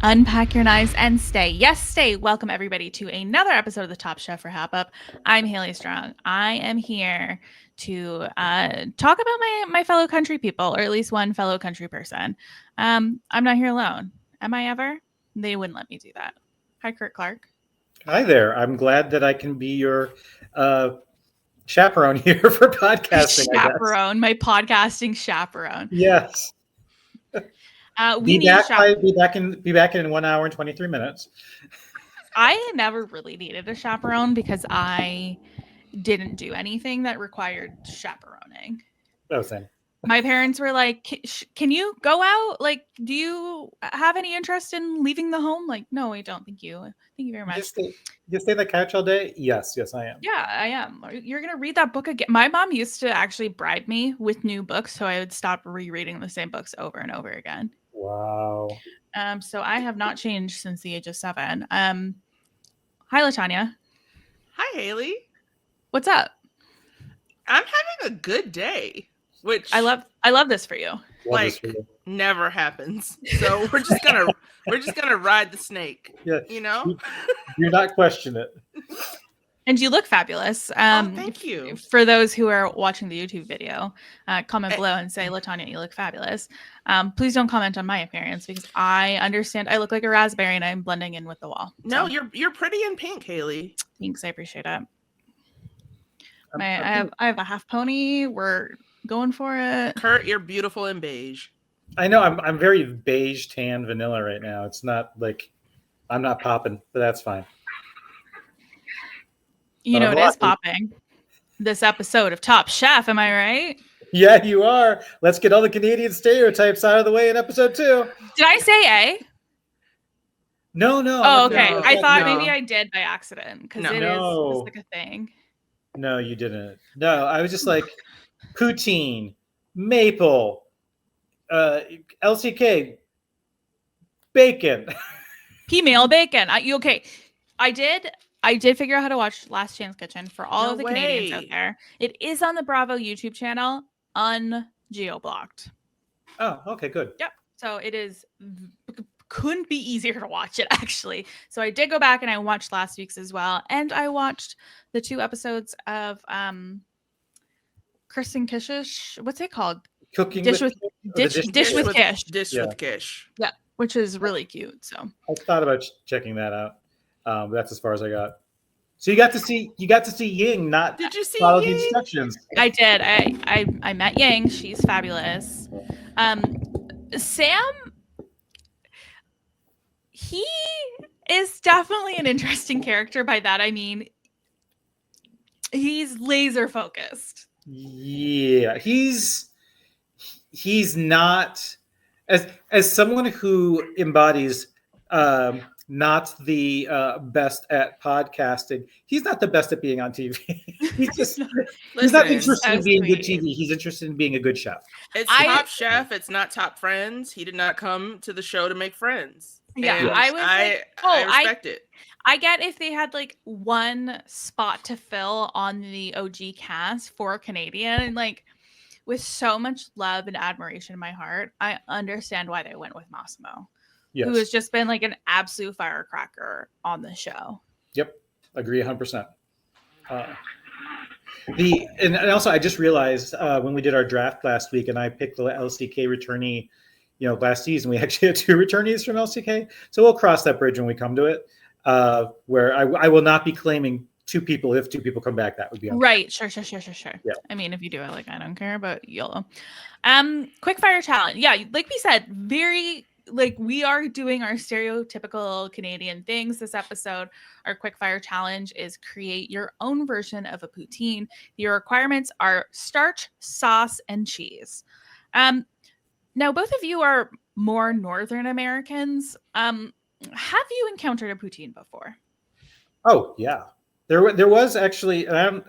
Unpack your knives and stay. Yes, stay. Welcome everybody to another episode of the Top Chef RHAP. I'm Haley Strong. I am here to talk about my fellow country people, or at least one fellow country person. I'm not here alone. Am I ever? They wouldn't let me do that. Hi, Curt Clark. Hi there. I'm glad that I can be your chaperone here for podcasting. Chaperone, my podcasting chaperone. Yes. Be back in 1 hour and 23 minutes. I never really needed a chaperone because I didn't do anything that required chaperoning. Oh, same. My parents were like, can you go out? Like, do you have any interest in leaving the home? Like, no, I don't. Thank you. Thank you very much. You stay on the couch all day? Yes, I am. Yeah, I am. You're going to read that book again. My mom used to actually bribe me with new books, so I would stop rereading the same books over and over again. Wow. So I have not changed since the age of 7. Hi, Latonya. Hi, Haley. What's up? I'm having a good day, which I love this for you. Never happens. So we're just gonna ride the snake. Yeah, you know. Do not question it. And you look fabulous. Thank you. For those who are watching the YouTube video, comment below and say, Latonya, you look fabulous. Please don't comment on my appearance because I understand I look like a raspberry and I'm blending in with the wall. No, so. You're pretty in pink, Haley. Thanks, I appreciate it. I have a half pony. We're going for it. Curt, you're beautiful in beige. I know I'm very beige tan vanilla right now. It's not like I'm not popping, but that's fine. You know, it is popping. This episode of Top Chef, am I right? Yeah, you are. Let's get all the Canadian stereotypes out of the way in episode 2. Did I say A? No. Oh, okay. No, I thought maybe I did by accident because it's like a thing. No, you didn't. No, I was just like poutine, maple, LCK, bacon. Female bacon. Okay. I did figure out how to watch Last Chance Kitchen for all of the Canadians out there. It is on the Bravo YouTube channel, ungeo-blocked. Oh, okay, good. Yep. So it couldn't be easier to watch it, actually. So I did go back and I watched last week's as well. And I watched the 2 episodes of Kristen Kish's, what's it called? Cooking Dish with Kish. Dish with Kish. Yeah, which is really cute. So I thought about checking that out. That's as far as I got. So you got to see Ying, not did you see follow Ying? The instructions. I did. I met Ying. She's fabulous. Sam, he is definitely an interesting character. By that I mean he's laser focused. Yeah, he's not as someone who embodies not the best at podcasting. He's not the best at being on TV. he's not interested in being good TV. He's interested in being a good chef. It's Top Chef. It's not Top Friends. He did not come to the show to make friends. Yeah, I respect it. I get if they had like one spot to fill on the OG cast for Canadian, and like with so much love and admiration in my heart, I understand why they went with Massimo. Yes. Who has just been like an absolute firecracker on the show. Yep, agree 100%. And also I just realized when we did our draft last week, and I picked the LCK returnee, last season we actually had 2 returnees from LCK. So we'll cross that bridge when we come to it. Where I will not be claiming 2 people if 2 people come back. That would be unfair. Right. Sure. Yeah. I mean, if you do it, like I don't care, but YOLO. Quickfire challenge. Yeah, like we said, very. Like we are doing our stereotypical Canadian things this episode. Our quickfire challenge is create your own version of a poutine. Your requirements are starch, sauce, and cheese. Now, both of you are more Northern Americans. Have you encountered a poutine before? Oh, yeah. There was actually there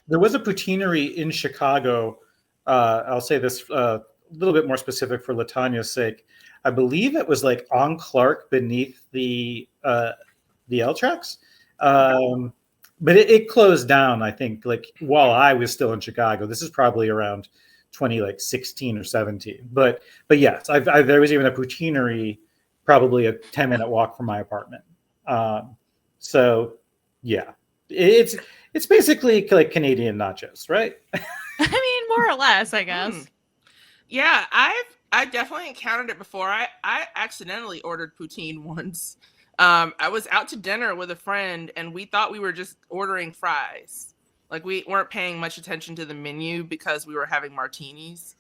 was a poutineery in Chicago. I'll say this a little bit more specific for Latonya's sake. I believe it was like on Clark beneath the L tracks. But it closed down, I think, like while I was still in Chicago. This is probably around 2016 or 17. But yes, there was even a poutineery probably a 10-minute walk from my apartment. So yeah, it's basically like Canadian nachos, right? I mean, more or less, I guess. Yeah, I definitely encountered it before. I accidentally ordered poutine once. I was out to dinner with a friend and we thought we were just ordering fries. Like we weren't paying much attention to the menu because we were having martinis.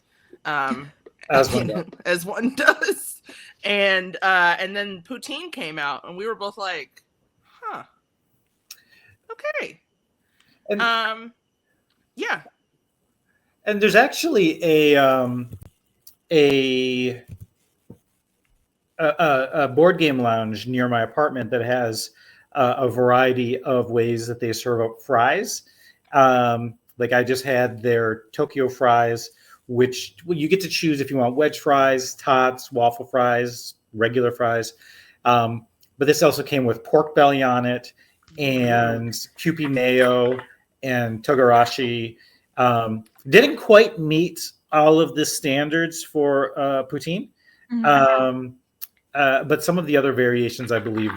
As one does. As one does. And then poutine came out and we were both like, huh. Okay. And, yeah. And there's actually a board game lounge near my apartment that has a variety of ways that they serve up fries. Like I just had their Tokyo fries, which you get to choose if you want wedge fries, tots, waffle fries, regular fries. But this also came with pork belly on it and Kewpie mayo and togarashi. Didn't quite meet all of the standards for poutine. But some of the other variations, I believe,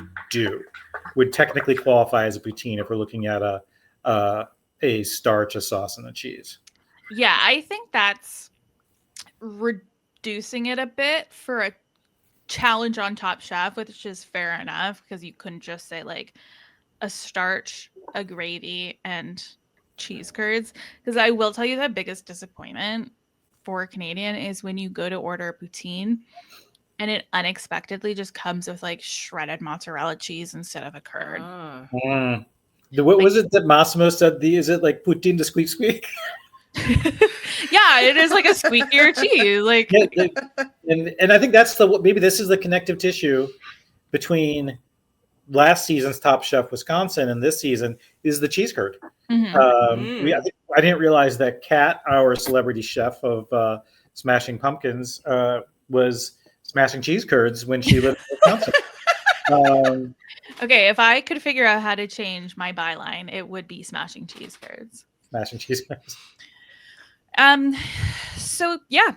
would technically qualify as a poutine if we're looking at a starch, a sauce, and a cheese. Yeah, I think that's reducing it a bit for a challenge on Top Chef, which is fair enough because you couldn't just say like a starch, a gravy, and cheese curds. Because I will tell you the biggest disappointment for Canadian is when you go to order a poutine and it unexpectedly just comes with like shredded mozzarella cheese instead of a curd. What was it that Massimo said? Is it like poutine to squeak squeak? Yeah, it is like a squeakier cheese. Like, and I think that's maybe this is the connective tissue between last season's Top Chef Wisconsin and this season is the cheese curd. I didn't realize that Kat, our celebrity chef of Smashing Pumpkins, was smashing cheese curds when she lived in Wisconsin. Okay, if I could figure out how to change my byline, it would be smashing cheese curds. Smashing cheese curds. So yeah,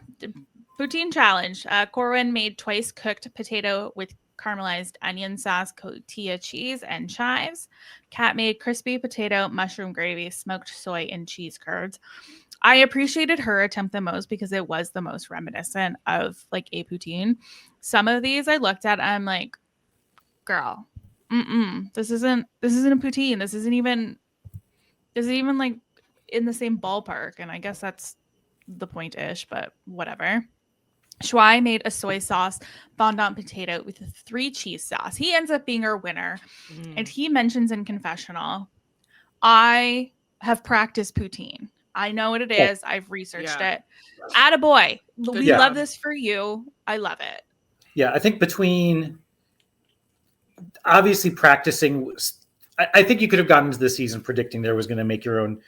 poutine challenge. Corwin made twice cooked potato with caramelized onion sauce, cotija cheese, and chives. Kat made crispy potato, mushroom gravy, smoked soy, and cheese curds. I appreciated her attempt the most because it was the most reminiscent of like a poutine. Some of these I looked at, I'm like, girl, this isn't a poutine. This isn't even like in the same ballpark. And I guess that's the point-ish, but whatever. Shuai made a soy sauce fondant potato with a 3 cheese sauce. He ends up being our winner. And he mentions in confessional, I have practiced poutine. I know what it is. I've researched it. Attaboy. We love this for you. I love it. Yeah, I think between obviously practicing, I think you could have gotten into the season predicting there was going to make your own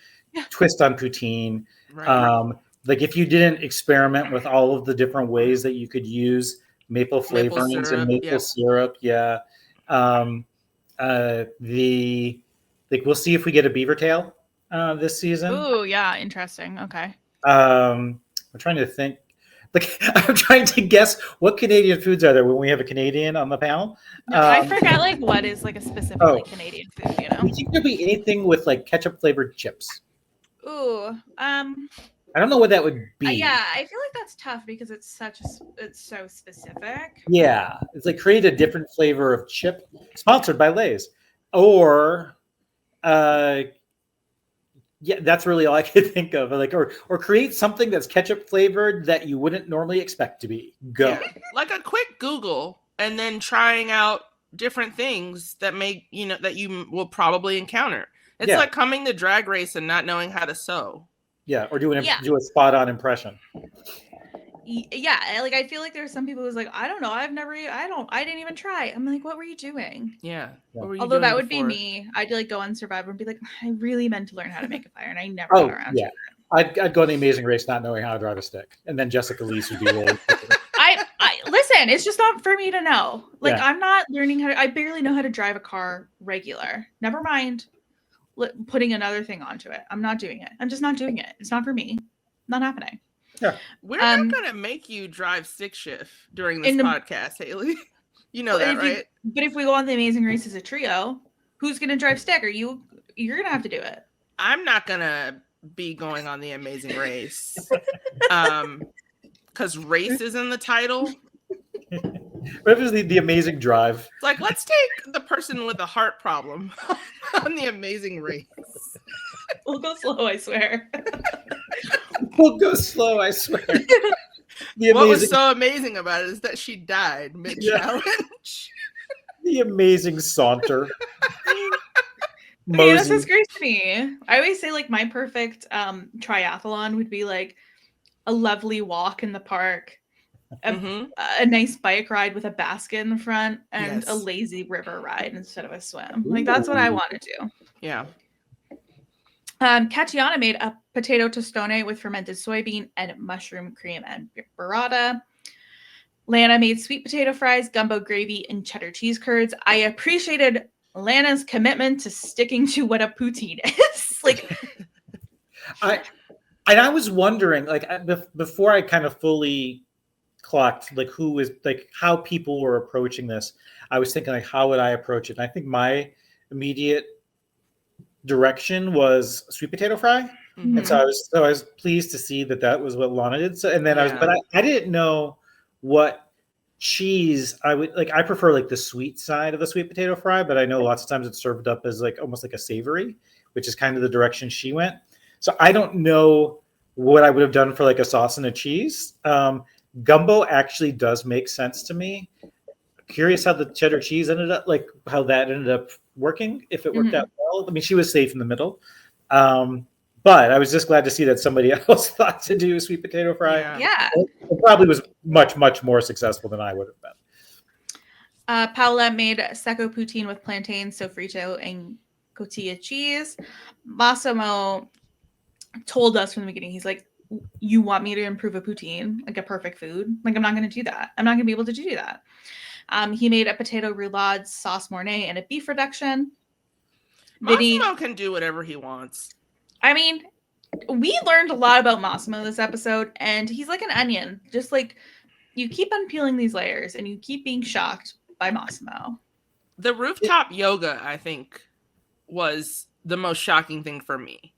twist on poutine. Right. Like if you didn't experiment with all of the different ways that you could use maple flavorings and maple syrup. Yeah. We'll see if we get a beaver tail this season. Ooh, yeah, interesting. Okay. I'm trying to think. Like I'm trying to guess what Canadian foods are there when we have a Canadian on the panel. No, I forget like what is like a specifically Canadian food. You know, we think there'd be anything with like ketchup flavored chips. Ooh, I don't know what that would be. Yeah, I feel like that's tough because it's so specific. Yeah, it's like create a different flavor of chip sponsored by Lay's, or yeah, that's really all I could think of. Like, or create something that's ketchup flavored that you wouldn't normally expect to be. Go. Yeah, like a quick Google, and then trying out different things that that you will probably encounter. It's like coming to Drag Race and not knowing how to sew. Yeah, or do a spot on impression. Yeah, like I feel like there's some people who's like, I don't know, I didn't even try. I'm like, what were you doing? Yeah. Although that would be me. I'd like go on Survivor and be like, I really meant to learn how to make a fire, and I never got around to it. I'd go on the Amazing Race not knowing how to drive a stick, and then Jessica Lees would be really. I listen. It's just not for me to know. Like I'm not learning how to. I barely know how to drive a car regular. Never mind putting another thing onto it. I'm not doing it. I'm just not doing it. It's not for me. Not happening. Yeah. We're not going to make you drive stick shift during this podcast, Haley. You know that, right? But if we go on The Amazing Race as a trio, who's going to drive stick? You're going to have to do it. I'm not going to be going on The Amazing Race. Because race is in the title. What if it was the Amazing Drive? It's like, let's take the person with a heart problem on The Amazing Race. We'll go slow, I swear. We'll go slow, I swear. What was so amazing about it is that she died mid-challenge. The amazing saunter. Okay, this is great to me. I always say like my perfect triathlon would be like a lovely walk in the park, a nice bike ride with a basket in the front, and a lazy river ride instead of a swim. Like that's what I want to do. Yeah. Katiana made a potato tostone with fermented soybean and mushroom cream and burrata. Lana made sweet potato fries, gumbo gravy, and cheddar cheese curds. I appreciated Lana's commitment to sticking to what a poutine is. Like, I was wondering, like, before I kind of fully clocked, like, who was like how people were approaching this. I was thinking, like, how would I approach it? And I think my immediate direction was sweet potato fry, and so I was pleased to see that was what Lana did. So, and then I didn't know what cheese I would like. I prefer like the sweet side of the sweet potato fry, but I know lots of times it's served up as like almost like a savory, which is kind of the direction she went. So I don't know what I would have done for like a sauce and a cheese. Gumbo actually does make sense to me. Curious how the cheddar cheese ended up, like how that ended up working, if it worked out well. I mean, she was safe in the middle. But I was just glad to see that somebody else thought to do sweet potato fry. Yeah. It probably was much, much more successful than I would have been. Paola made secco poutine with plantain, sofrito, and cotija cheese. Massimo told us from the beginning, he's like, you want me to improve a poutine, like a perfect food? Like, I'm not going to do that. I'm not going to be able to do that. He made a potato roulade, sauce mornay, and a beef reduction. Massimo can do whatever he wants. I mean, we learned a lot about Massimo this episode, and he's like an onion. Just like, you keep unpeeling these layers, and you keep being shocked by Massimo. The rooftop yoga, I think, was the most shocking thing for me.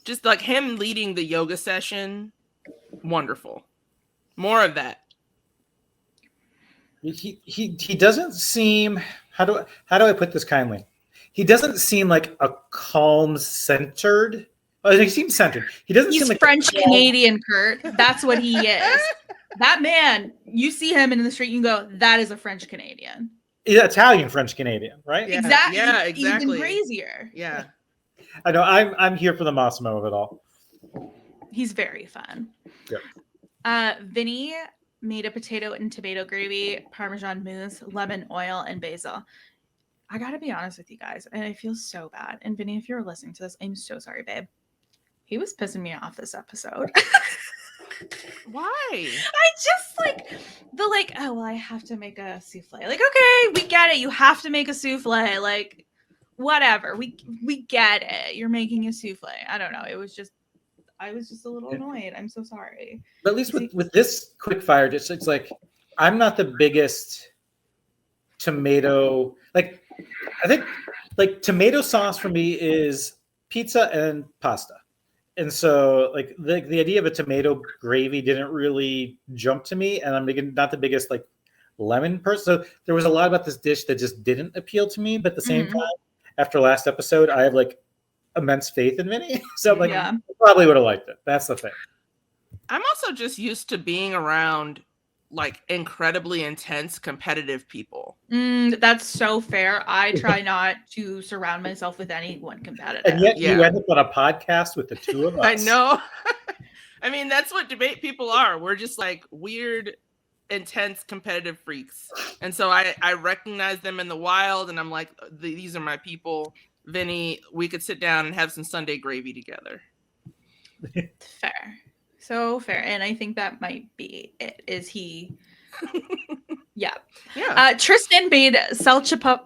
Just like him leading the yoga session, wonderful. More of that. He doesn't seem, how do I put this kindly? He doesn't seem like a calm, centered. Oh, he seems centered. He doesn't seem like French Canadian, Curt. That's what he is. That man, you see him in the street, you go, that is a French Canadian. Yeah, Italian French Canadian, right? Yeah. Exactly. Yeah, exactly. Even crazier. Yeah. I know. I'm here for the Massimo of it all. He's very fun. Yeah. Vinny made a potato and tomato gravy, Parmesan mousse, lemon oil, and basil. I gotta be honest with you guys, and I feel so bad. And Vinny, if you're listening to this, I'm so sorry, babe. He was pissing me off this episode. Why? I just oh, well, I have to make a souffle. Like, okay, we get it. You have to make a souffle. Like, whatever. We get it. You're making a souffle. I don't know. I was just a little annoyed. I'm so sorry. But at least with this Quickfire, it's like, I'm not the biggest tomato, like, I think like tomato sauce for me is pizza and pasta. And so like the idea of a tomato gravy didn't really jump to me. And I'm not the biggest like lemon person. So there was a lot about this dish that just didn't appeal to me. But at the same time, after last episode, I have like immense faith in Vinny. So like, I probably would have liked it. That's the thing. I'm also just used to being around like incredibly intense competitive people. That's so fair. I try not to surround myself with anyone competitive. And yet you end up on a podcast with the two of us. I know. I mean, that's what debate people are. We're just like weird, intense competitive freaks. And so I recognize them in the wild and I'm like, these are my people. Vinny, we could sit down and have some Sunday gravy together. Fair. So fair. And I think that might be it. Is he? Yeah. Tristan made salchipapas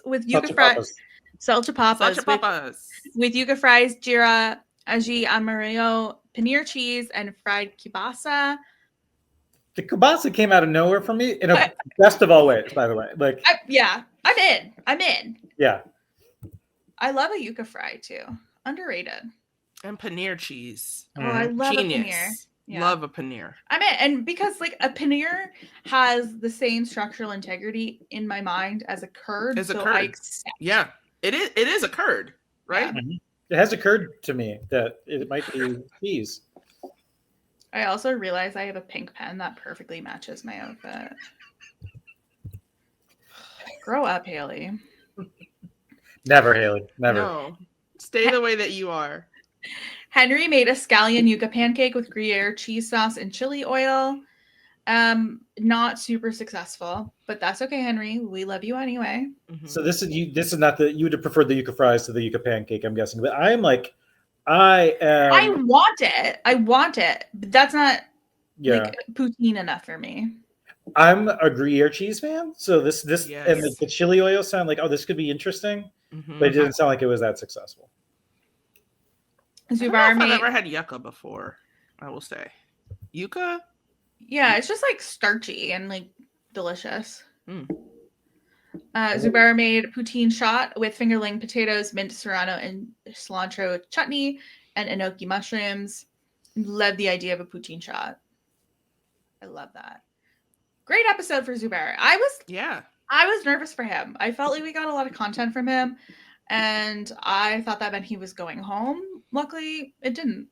with yuca fries. Salchipapas with yuca fries, jira, aji amarillo, paneer cheese, and fried kielbasa. the kielbasa came out of nowhere for me in a best of all ways, by the way. Like, I'm in. Yeah. I love a yuca fry too. Underrated. And paneer cheese. Oh, I love Genius. a paneer. Yeah. Love a paneer. I'm in, and because like a paneer has the same structural integrity in my mind as a curd, I accept. Yeah, it is a curd, right? Yeah. It has occurred to me that it might be cheese. I also realize I have a pink pen that perfectly matches my outfit. Grow up, Haley. Never, Haley. Never. No. Stay the way that you are. Henry made a scallion yuca pancake with Gruyere cheese sauce and chili oil. Not super successful, but that's okay, Henry. We love you anyway. Mm-hmm. So this is not you would have preferred the yuca fries to the yuca pancake, I'm guessing. But I want it, but that's not like poutine enough for me. I'm a Gruyere cheese fan, so this Yes. and the chili oil sound like, oh, this could be interesting, but it didn't sound like it was that successful. I've never had yucca before, I will say. Yucca? Yeah, it's just like starchy and like delicious. Zubair made poutine shot with fingerling potatoes, mint serrano, and cilantro chutney, and enoki mushrooms. Love the idea of a poutine shot. I love that. Great episode for Zubair. I was nervous for him. I felt like we got a lot of content from him, and I thought that meant he was going home. Luckily, it didn't.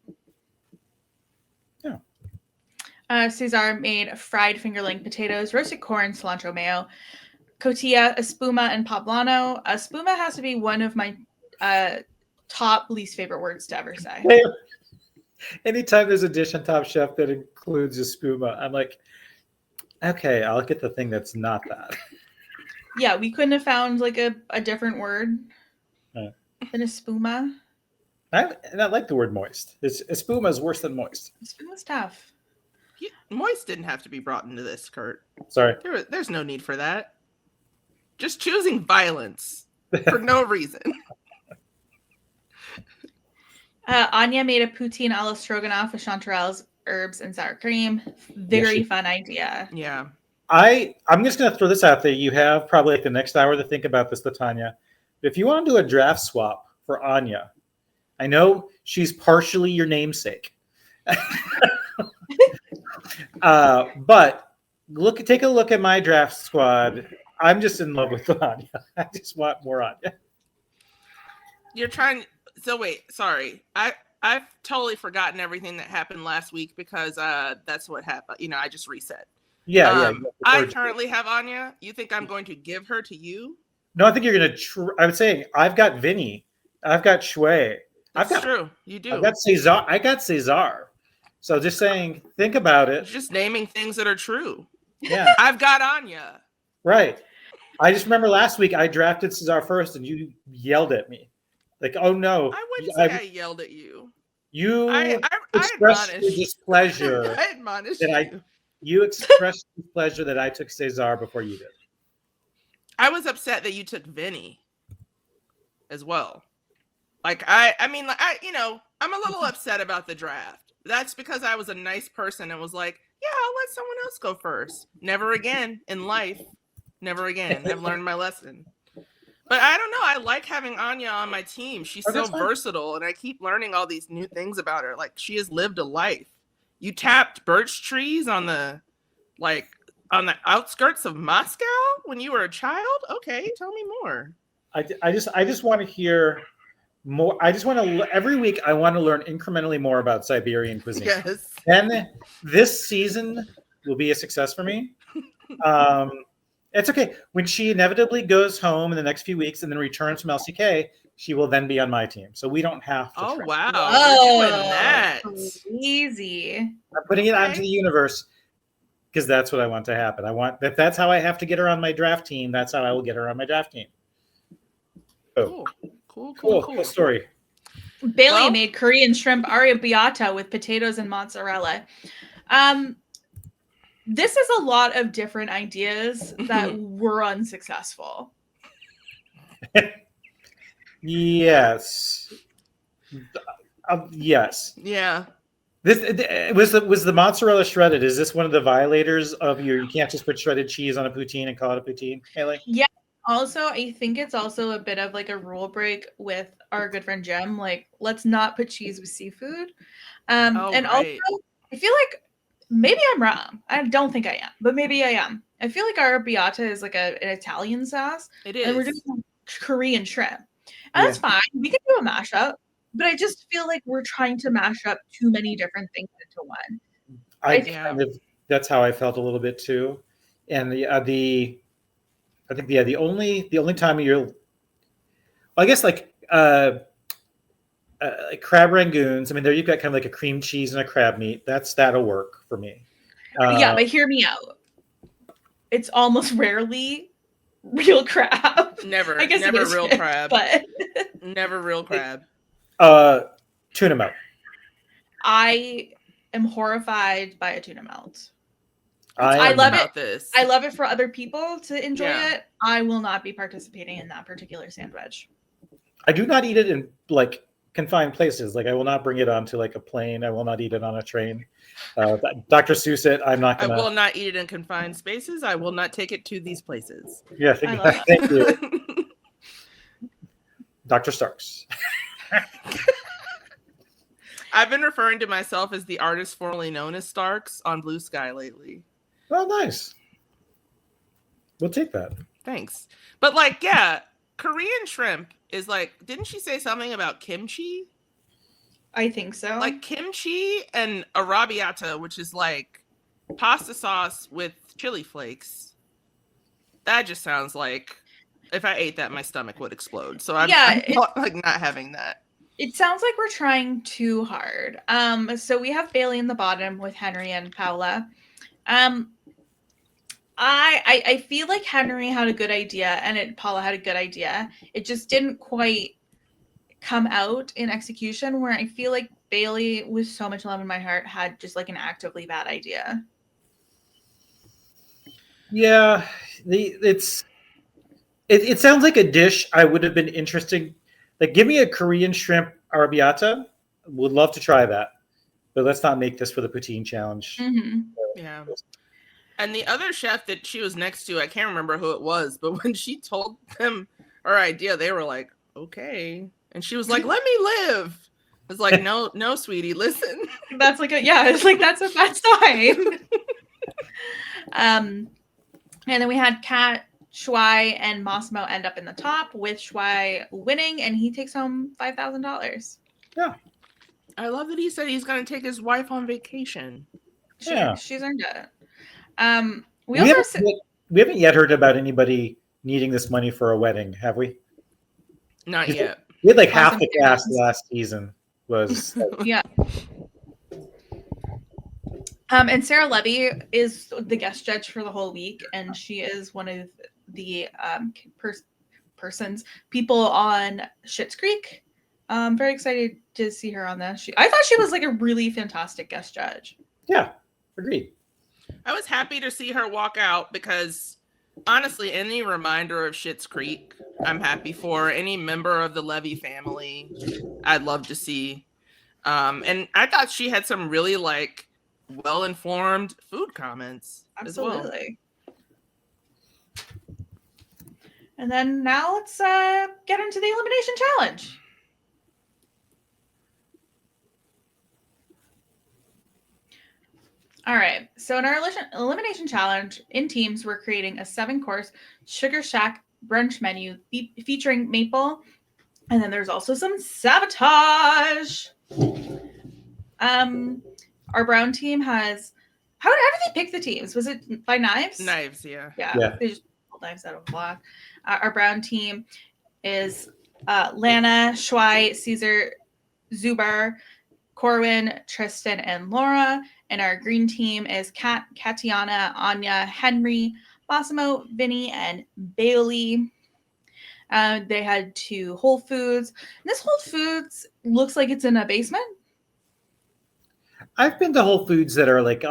Yeah. Cesar made fried fingerling potatoes, roasted corn, cilantro mayo, cotilla, espuma, and poblano. Espuma has to be one of my top least favorite words to ever say. Anytime there's a dish on Top Chef that includes espuma, I'm like, okay, I'll get the thing that's not that. Yeah, we couldn't have found like a different word than espuma. I like the word moist. Espuma is worse than moist. Espuma's tough. Moist didn't have to be brought into this, Curt. Sorry. There's no need for that. Just choosing violence for no reason. Anya made a poutine a la stroganoff with chanterelles, herbs, and sour cream. Very fun idea. Yeah. I'm just going to throw this out there. You have probably like the next hour to think about this, Latonya. If you want to do a draft swap for Anya, I know she's partially your namesake. But take a look at my draft squad. I'm just in love with Anya. I just want more Anya. You're trying. So wait, sorry. I've totally forgotten everything that happened last week because that's what happened. I just reset. Yeah. I currently have Anya. You think I'm going to give her to you? No, I think you're going to. I would say I've got Vinny. I've got Shui. That's true. You do. I've got Cesar. I got Cesar. So just saying, think about it. Just naming things that are true. Yeah. I've got Anya. Right. I just remember last week I drafted Cesar first and you yelled at me. Like, oh no. I wouldn't say I yelled at you. You I expressed your displeasure. I admonished you. You expressed displeasure that I took Cesar before you did. I was upset that you took Vinny as well. Like I'm a little upset about the draft. That's because I was a nice person and was like, yeah, I'll let someone else go first. Never again in life. Never again. I've learned my lesson. But I don't know. I like having Anya on my team. She's so versatile, and I keep learning all these new things about her. Like, she has lived a life. You tapped birch trees on the outskirts of Moscow when you were a child? Okay, tell me more. I just want to hear more. I just want to every week. I want to learn incrementally more about Siberian cuisine. Yes. And this season will be a success for me. It's okay. When she inevitably goes home in the next few weeks and then returns from LCK, she will then be on my team. So we don't have to. Oh, wow. Oh, we're doing that. Easy. I'm putting it out into the universe because that's what I want to happen. If that's how I have to get her on my draft team, that's how I will get her on my draft team. Oh. Cool story. Bailey made Korean shrimp arrabbiata with potatoes and mozzarella. This is a lot of different ideas that were unsuccessful. Yes. Yes. Yeah. Was the mozzarella shredded? Is this one of the violators of you can't just put shredded cheese on a poutine and call it a poutine, Haley? Yeah. Also, I think it's also a bit of like a rule break with our good friend Jim. Like, let's not put cheese with seafood. Oh, And right. also, I feel like maybe I'm wrong. I don't think I am, but maybe I am. I feel like our arrabbiata is like an Italian sauce, It and we're is. doing Korean shrimp. And that's fine. We can do a mashup, but I just feel like we're trying to mash up too many different things into one. That's how I felt a little bit too. And the only time you're, I guess like crab rangoons. I mean, there you've got kind of like a cream cheese and a crab meat. That'll work for me. Yeah, but hear me out. It's almost rarely real crab. Never. I guess never it is real shrimp, crab. but Never real crab. Tuna melt. I am horrified by a tuna melt. I love it. This. I love it for other people to enjoy Yeah. it. I will not be participating in that particular sandwich. I do not eat it in like confined places. Like I will not bring it onto like a plane. I will not eat it on a train. Dr. Seuss it. I'm not gonna. I will not eat it in confined spaces. I will not take it to these places. Yes, exactly. Thank you. Dr. Starks. I've been referring to myself as the artist formerly known as Starks on Blue Sky lately. Oh, nice. We'll take that. Thanks. But like, yeah, Korean shrimp is like, didn't she say something about kimchi? I think so. Like kimchi and arrabbiata, which is like pasta sauce with chili flakes. That just sounds like if I ate that, my stomach would explode. So I'm not having that. It sounds like we're trying too hard. So we have Bailey in the bottom with Henry and Paula. I feel like Henry had a good idea and Paula had a good idea. It just didn't quite come out in execution, where I feel like Bailey, with so much love in my heart, had just like an actively bad idea. Yeah, it sounds like a dish I would have been interested. Like, give me a Korean shrimp arrabbiata. Would love to try that, but let's not make this for the poutine challenge. Mm-hmm. Yeah. And the other chef that she was next to, I can't remember who it was, but when she told them her idea, they were like, okay. And she was like, let me live. It's like, no, sweetie, listen. That's like it's like, that's fine. And then we had Kat, Shuai, and Massimo end up in the top, with Shuai winning, and he takes home $5,000. Yeah. I love that he said he's going to take his wife on vacation. She's earned it. We haven't yet heard about anybody needing this money for a wedding, have we? Not yet. We had like half the cast last season was. Yeah. And Sarah Levy is the guest judge for the whole week, and she is one of the people on Schitt's Creek. I'm very excited to see her on this. I thought she was like a really fantastic guest judge. Yeah, agreed. I was happy to see her walk out because, honestly, any reminder of Schitt's Creek, I'm happy for. Any member of the Levy family, I'd love to see. And I thought she had some really like well-informed food comments. Absolutely. As well. And then now let's get into the elimination challenge. All right. So in our elimination challenge, in teams, we're creating a 7-course Sugar Shack brunch menu featuring maple. And then there's also some sabotage. Our brown team has... How did they pick the teams? Was it by knives? Knives, yeah. Yeah. They just pulled knives out of a block. Our brown team is Lana, Shuai, Caesar, Zubar, Corwin, Tristan, and Laura. And our green team is Kat, Katiana, Anya, Henry, Massimo, Vinny, and Bailey. They had to Whole Foods. And this Whole Foods looks like it's in a basement. I've been to Whole Foods that are like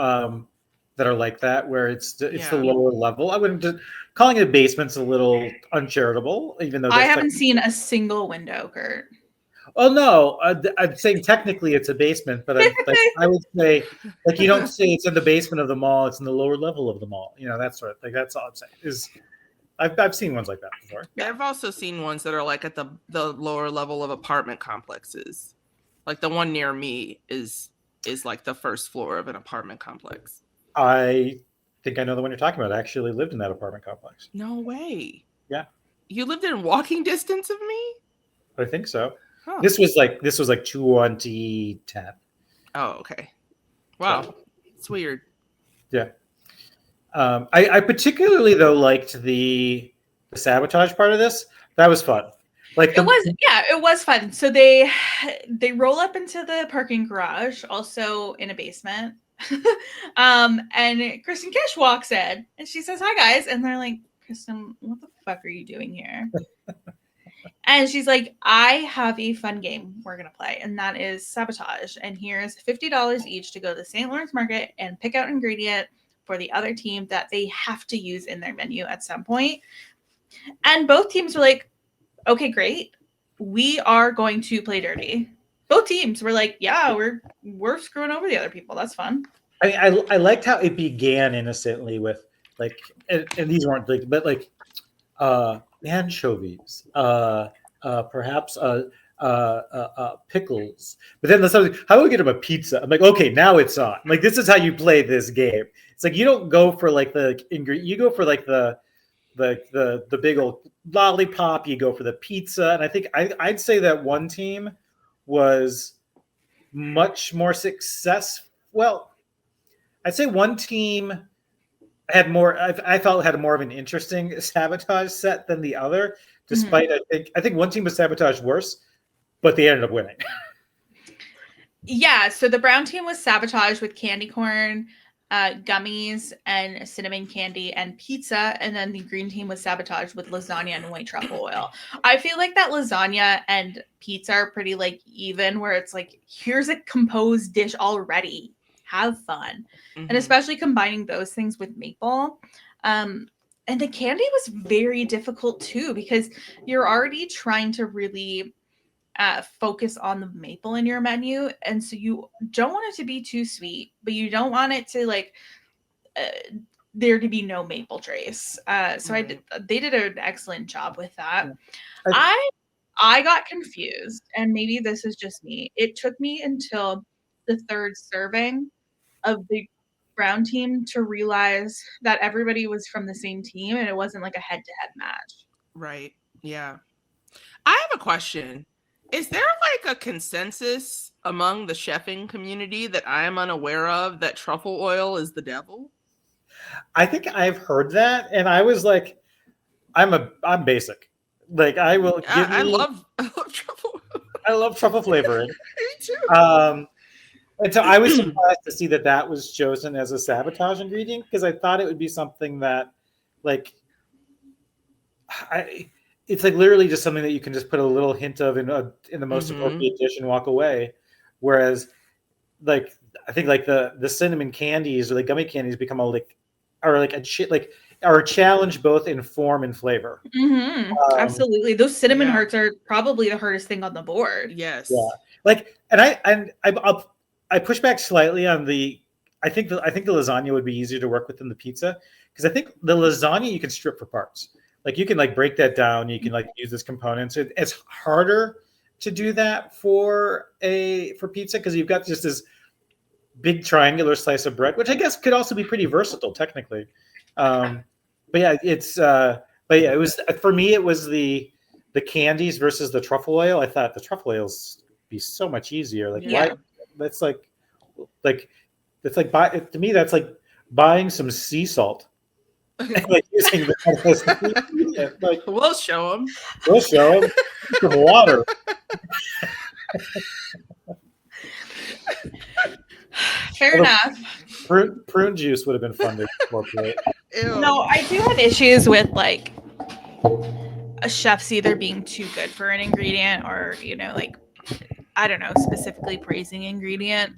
that, where it's the lower level. I wouldn't calling it a basement's a little uncharitable, even though I haven't seen a single window, Curt. Oh no, I'm saying technically it's a basement, but I would say like you don't say it's in the basement of the mall; it's in the lower level of the mall. You know, that sort of thing. That's all I'm saying. Is I've seen ones like that before. I've also seen ones that are like at the lower level of apartment complexes. Like the one near me is like the first floor of an apartment complex. I think I know the one you're talking about. I actually lived in that apartment complex. No way. Yeah. You lived in walking distance of me? I think so. Huh. This was like 2010. Oh, okay. Wow. So, it's weird. Yeah. I particularly though liked the sabotage part of this. That was fun. Like it was fun. So they roll up into the parking garage, also in a basement. And Kristen Kish walks in and she says, "Hi guys," and they're like, "Kristen, what the fuck are you doing here?" And she's like, "I have a fun game we're gonna play, and that is sabotage. And here's $50 each to go to the St. Lawrence Market and pick out an ingredient for the other team that they have to use in their menu at some point." And both teams were like, "Okay, great. We are going to play dirty." Both teams were like, "Yeah, we're screwing over the other people. That's fun." I liked how it began innocently with like, and these weren't like, but like, anchovies, perhaps pickles. But then how do we get him a pizza? I'm like, okay, now it's on. Like, this is how you play this game. It's like you don't go for like the ingredient. You go for like the big old lollipop. You go for the pizza. And I think I'd say that one team was much more successful. Well, I'd say one team had more. I felt had more of an interesting sabotage set than the other. Despite I think one team was sabotaged worse, but they ended up winning. Yeah, so the brown team was sabotaged with candy corn, gummies, and cinnamon candy and pizza, and then the green team was sabotaged with lasagna and white truffle oil. I feel like that lasagna and pizza are pretty like even, where it's like, here's a composed dish already. Have fun. And especially combining those things with maple. And the candy was very difficult too, because you're already trying to really focus on the maple in your menu. And so you don't want it to be too sweet, but you don't want it to like there to be no maple trace. So they did an excellent job with that. Yeah. I got confused, and maybe this is just me. It took me until the third serving of the brown team to realize that everybody was from the same team and it wasn't like a head-to-head match. Right. Yeah. I have a question. Is there like a consensus among the chefing community that I am unaware of that truffle oil is the devil? I think I've heard that, and I was like, I'm basic. Like I will. I love truffle. I love truffle flavoring. Me too. And so I was surprised to see that was chosen as a sabotage ingredient, because I thought it would be something that, like, it's like literally just something that you can just put a little hint of in the most appropriate dish and walk away. Whereas, like, I think like the cinnamon candies or the gummy candies become are a challenge both in form and flavor. Absolutely, those cinnamon hearts are probably the hardest thing on the board. Yes. Yeah. Like, and I push back slightly on I think the lasagna would be easier to work with than the pizza, because I think the lasagna you can strip for parts. Like you can like break that down. You can like use this components. It's harder to do that for pizza, because you've got just this big triangular slice of bread, which I guess could also be pretty versatile technically. But yeah, it was, for me, it was the candies versus the truffle oil. I thought the truffle oils be so much easier. Like why? That's like to me that's like buying some sea salt. Like using like, we'll show them. Some water. Fair enough. Prune juice would have been fun to incorporate. No, I do have issues with like a chef's either being too good for an ingredient or, like, I don't know, specifically praising ingredient.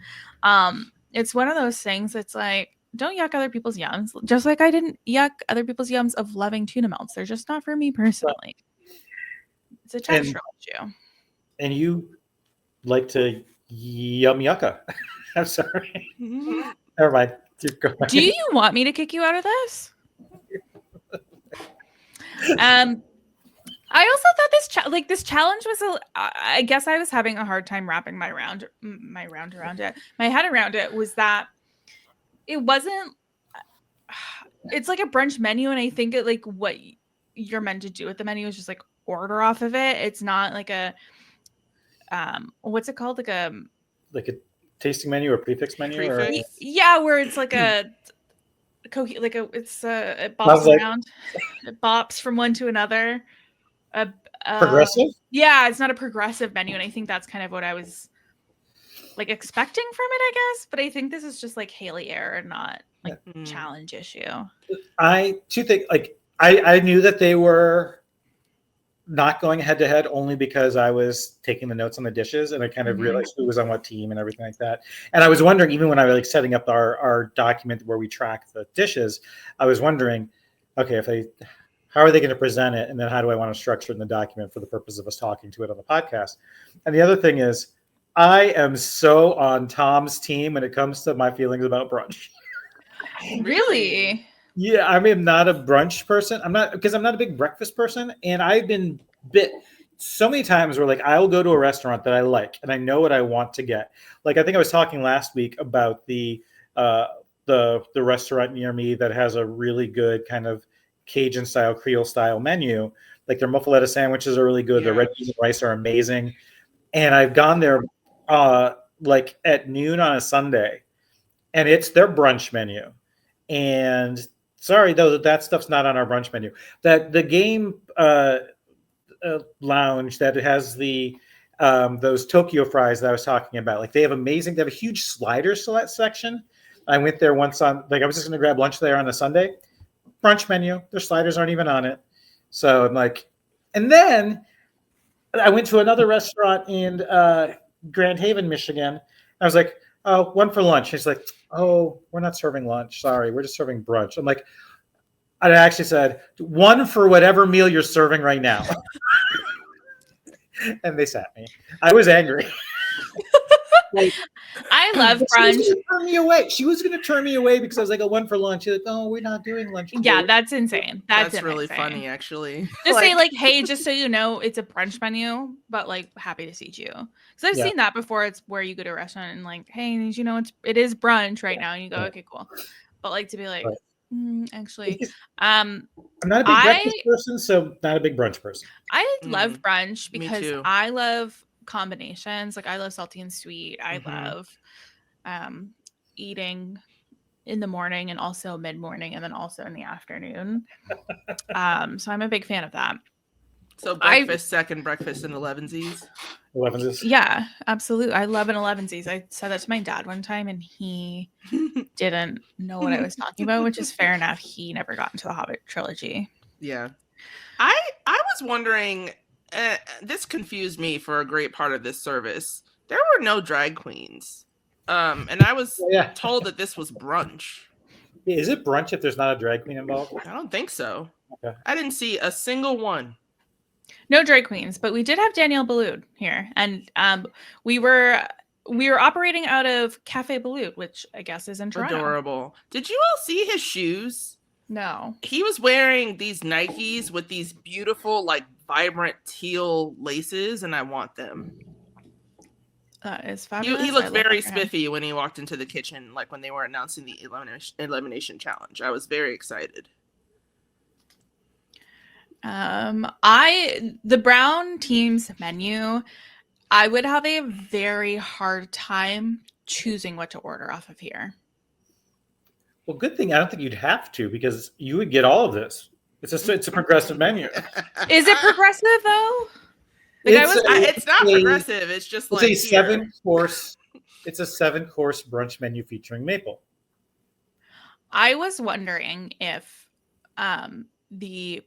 It's one of those things. It's like, don't yuck other people's yums. Just like I didn't yuck other people's yums of loving tuna melts. They're just not for me personally. It's a textural issue. And you like to yum yucca. I'm sorry. Never mind. Keep going. Do you want me to kick you out of this? I also thought this challenge was I guess I was having a hard time wrapping my head around it. Was that it wasn't. It's like a brunch menu, and I think it like what you're meant to do with the menu is just like order off of it. It's not like a what's it called, like a tasting menu or prefix menu. Yeah, where it's like it bops like, around, it bops from one to another. Progressive? Yeah, it's not a progressive menu, and I think that's kind of what I was like expecting from it, I guess. But I think this is just like Haley error and not like challenge issue. Two things. Like I knew that they were not going head to head only because I was taking the notes on the dishes, and I kind of realized who was on what team and everything like that. And I was wondering, even when I was like setting up our document where we track the dishes, I was wondering, okay, how are they going to present it? And then how do I want to structure it in the document for the purpose of us talking to it on the podcast? And the other thing is, I am so on Tom's team when it comes to my feelings about brunch. Really? Yeah, I mean, I'm not a brunch person. I'm not a big breakfast person. And I've been bit so many times where like I'll go to a restaurant that I like and I know what I want to get. Like I think I was talking last week about the restaurant near me that has a really good kind of Cajun style, Creole style menu. Like their muffaletta sandwiches are really good. Their red beans and rice are amazing. And I've gone there like at noon on a Sunday, and it's their brunch menu. And sorry though, that stuff's not on our brunch menu. That the game lounge that has the those Tokyo fries that I was talking about, like they have a huge slider select section. I went there once I was just going to grab lunch there on a Sunday. Brunch menu, their sliders aren't even on it. So I'm like, and then I went to another restaurant in Grand Haven, Michigan. I was like, oh, one for lunch. He's like, oh, we're not serving lunch. Sorry, we're just serving brunch. I'm like, I actually said, one for whatever meal you're serving right now. And they sat me. I was angry. Like, I love brunch. She was going to turn me away because I was like, a one for lunch. She's like, oh, we're not doing lunch today. Yeah, that's insane. That's really funny, actually. Just say like, hey, just so you know, it's a brunch menu, but like, happy to see you. Because I've seen that before. It's where you go to a restaurant and like, hey, you know, it is brunch right now, and you go, okay, cool. But like to be like, actually, I'm not a big breakfast person, so not a big brunch person. I love brunch because I love combinations. Like I love salty and sweet. I love eating in the morning and also mid-morning and then also in the afternoon. So I'm a big fan of that. So breakfast, second breakfast, and 11sies. 11sies. Yeah, absolutely. I love an 11sies. I said that to my dad one time and he didn't know what I was talking about, which is fair enough. He never got into the Hobbit trilogy. Yeah. I was wondering, this confused me for a great part of this service. There were no drag queens. And I was told that this was brunch. Is it brunch if there's not a drag queen involved? I don't think so. Okay. I didn't see a single one. No drag queens, but we did have Danielle Balut here. And we were operating out of Cafe Balut, which I guess is in Toronto. Adorable. Did you all see his shoes? No. He was wearing these Nikes with these beautiful, like, vibrant teal laces, and I want them. That is fabulous. He looked very spiffy when he walked into the kitchen, like when they were announcing the elimination challenge. I was very excited. The brown team's menu, I would have a very hard time choosing what to order off of here. Well, good thing I don't think you'd have to, because you would get all of this. It's a progressive menu. Is it progressive though? It's not progressive. It's just like it's a 7-course. It's a 7-course brunch menu featuring maple. I was wondering if the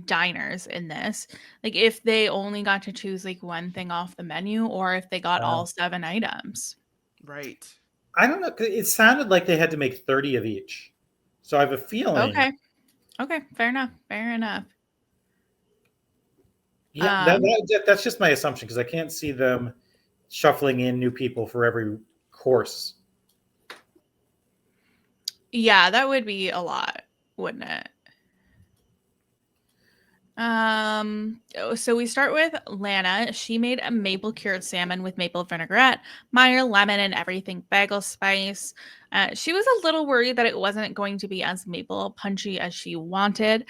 diners in this, like if they only got to choose like one thing off the menu, or if they got all 7 items. Right. I don't know. It sounded like they had to make 30 of each. So I have a feeling. Okay. Fair enough. Yeah, that's just my assumption, because I can't see them shuffling in new people for every course. Yeah, that would be a lot, wouldn't it? So we start with Lana. She made a maple cured salmon with maple vinaigrette, Meyer lemon, and everything bagel spice. She was a little worried that it wasn't going to be as maple punchy as she wanted,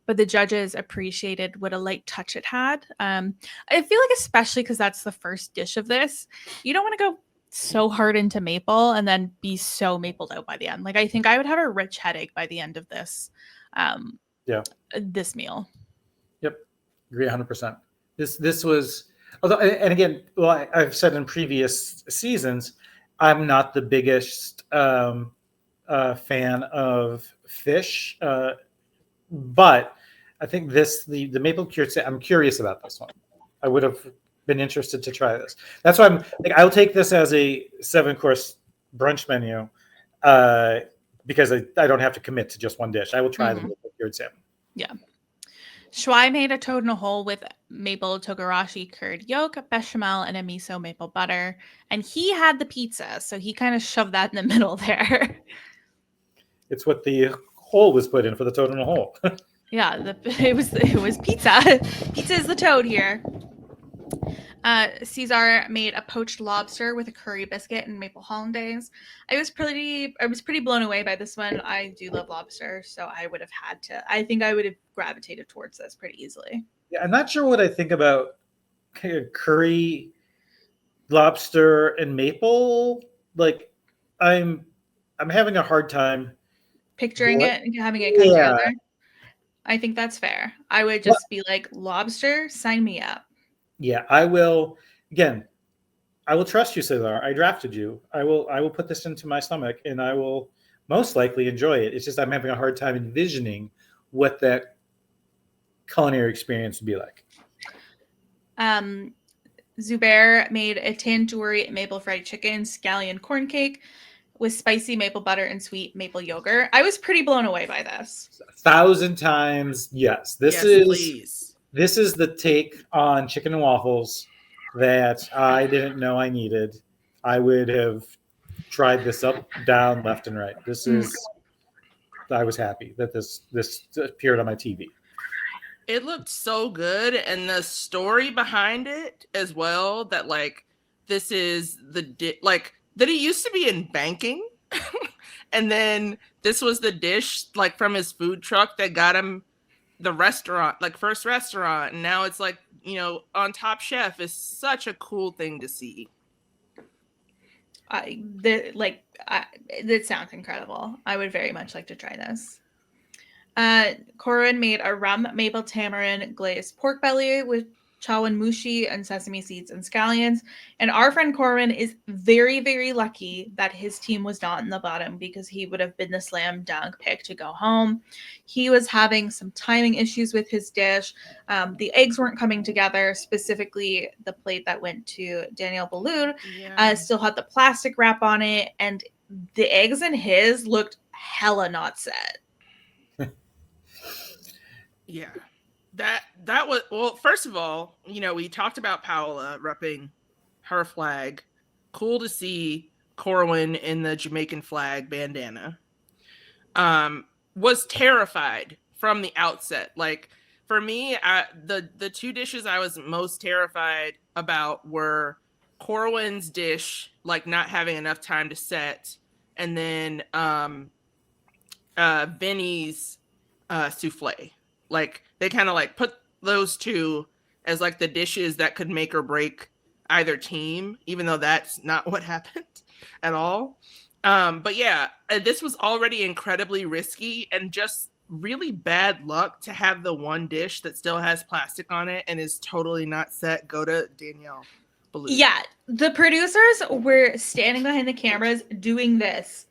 but the judges appreciated what a light touch it had. I feel like, especially because that's the first dish of this, you don't want to go so hard into maple and then be so mapled out by the end. Like, I think I would have a rich headache by the end of this. This meal. Yep, agree 100%. This was, although, and again, well, I've said in previous seasons, I'm not the biggest fan of fish, but I think the maple cured. I'm curious about this one. I would have been interested to try this. That's why I'm like, I'll take this as a 7-course brunch menu because I don't have to commit to just one dish. I will try the maple cured salmon. Yeah. Shuai made a toad in a hole with maple togarashi curd yolk, bechamel, and a miso maple butter. And he had the pizza, so he kind of shoved that in the middle there. It's what the hole was put in for the toad in a hole. Yeah, it was pizza. Pizza is the toad here. Cesar made a poached lobster with a curry biscuit and maple hollandaise. I was pretty blown away by this one. I do love lobster, so I would have had to. I think I would have gravitated towards this pretty easily. Yeah, I'm not sure what I think about curry, lobster, and maple. Like, I'm having a hard time picturing it and having it come together. I think that's fair. I would just be like, lobster, sign me up. Yeah, I will. Again, I will trust you, Cesar. I drafted you. I will put this into my stomach, and I will most likely enjoy it. It's just I'm having a hard time envisioning what that culinary experience would be like. Zubair made a tandoori maple fried chicken scallion corn cake with spicy maple butter and sweet maple yogurt. I was pretty blown away by this. 1,000 times, yes. This is the take on chicken and waffles that I didn't know I needed. I would have tried this up, down, left, and right. I was happy that this appeared on my TV. It looked so good, and the story behind it as well, that like this is that he used to be in banking and then this was the dish like from his food truck that got him the restaurant, like first restaurant, and now it's like, on Top Chef is such a cool thing to see. That sounds incredible. I would very much like to try this. Corwin made a rum maple tamarind glazed pork belly with chawanmushi and sesame seeds and scallions. And our friend Corwin is very, very lucky that his team was not in the bottom, because he would have been the slam dunk pick to go home. He was having some timing issues with his dish. The eggs weren't coming together, specifically the plate that went to Daniel Boulud still had the plastic wrap on it, and the eggs in his looked hella not set. Yeah. That was, well, first of all, we talked about Paola repping her flag. Cool to see Corwin in the Jamaican flag bandana. Was terrified from the outset. Like, for me, the two dishes I was most terrified about were Corwin's dish, like not having enough time to set, and then Vinny's souffle. Like, they kind of like put those two as like the dishes that could make or break either team, even though that's not what happened at all. But yeah, this was already incredibly risky and just really bad luck to have the one dish that still has plastic on it and is totally not set go to Danielle Boulud. Yeah, the producers were standing behind the cameras doing this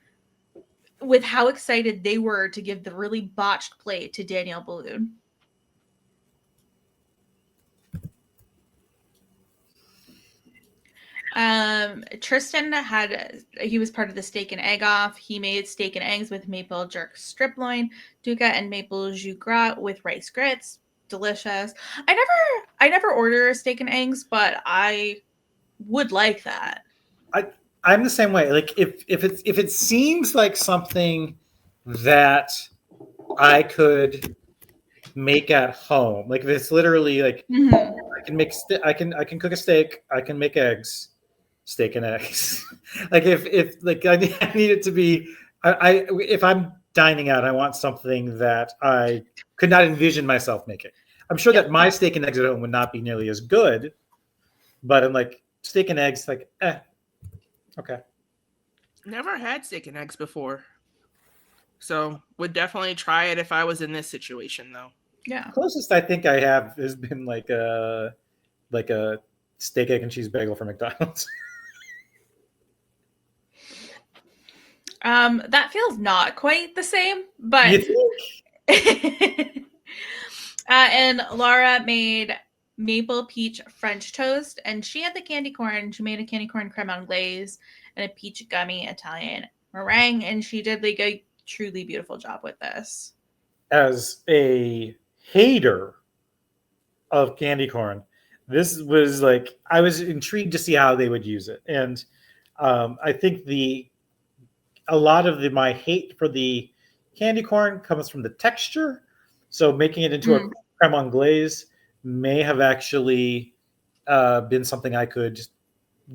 with how excited they were to give the really botched plate to Danielle Boulud. Tristan he was part of the steak and egg off. He made steak and eggs with maple jerk strip loin, duca, and maple jus gras with rice grits. Delicious. I never order steak and eggs, but I would like that. I'm the same way. Like if it seems like something that I could make at home, like if it's literally like I can make I can cook a steak, I can make eggs, steak and eggs. Like if like I need it to be if I'm dining out, I want something that I could not envision myself making. I'm sure that my steak and eggs at home would not be nearly as good, but I'm like steak and eggs, like okay. Never had steak and eggs before, so would definitely try it if I was in this situation, though. Yeah. Closest I think I have has been like a steak, egg, and cheese bagel from McDonald's. That feels not quite the same, but You think? and Laura made maple peach French toast, and she had the candy corn. She made a candy corn creme anglaise and a peach gummy Italian meringue, and she did like a truly beautiful job with this. As a hater of candy corn, this was like I was intrigued to see how they would use it, and I think a lot of my hate for the candy corn comes from the texture. So making it into a creme anglaise may have actually been something I could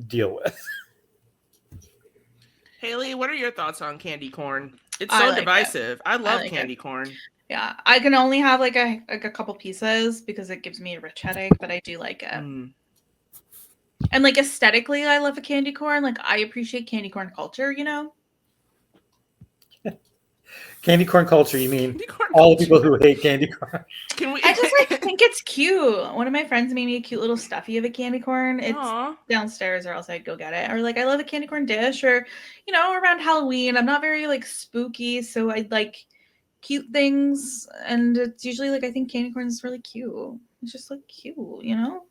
deal with. Haley, what are your thoughts on candy corn? It's so divisive. I love candy corn. Yeah, I can only have like a couple pieces because it gives me a rich headache, but I do like it. And like aesthetically, I love a candy corn. Like I appreciate candy corn culture, you know? Candy corn culture, you mean all the people who hate candy corn? I just like think it's cute. One of my friends made me a cute little stuffy of a candy corn. It's downstairs, or else I'd go get it. Or like I love a candy corn dish, or you know, around Halloween. I'm not very like spooky, so I like cute things, and it's usually like I think candy corn is really cute. It's just like cute, you know?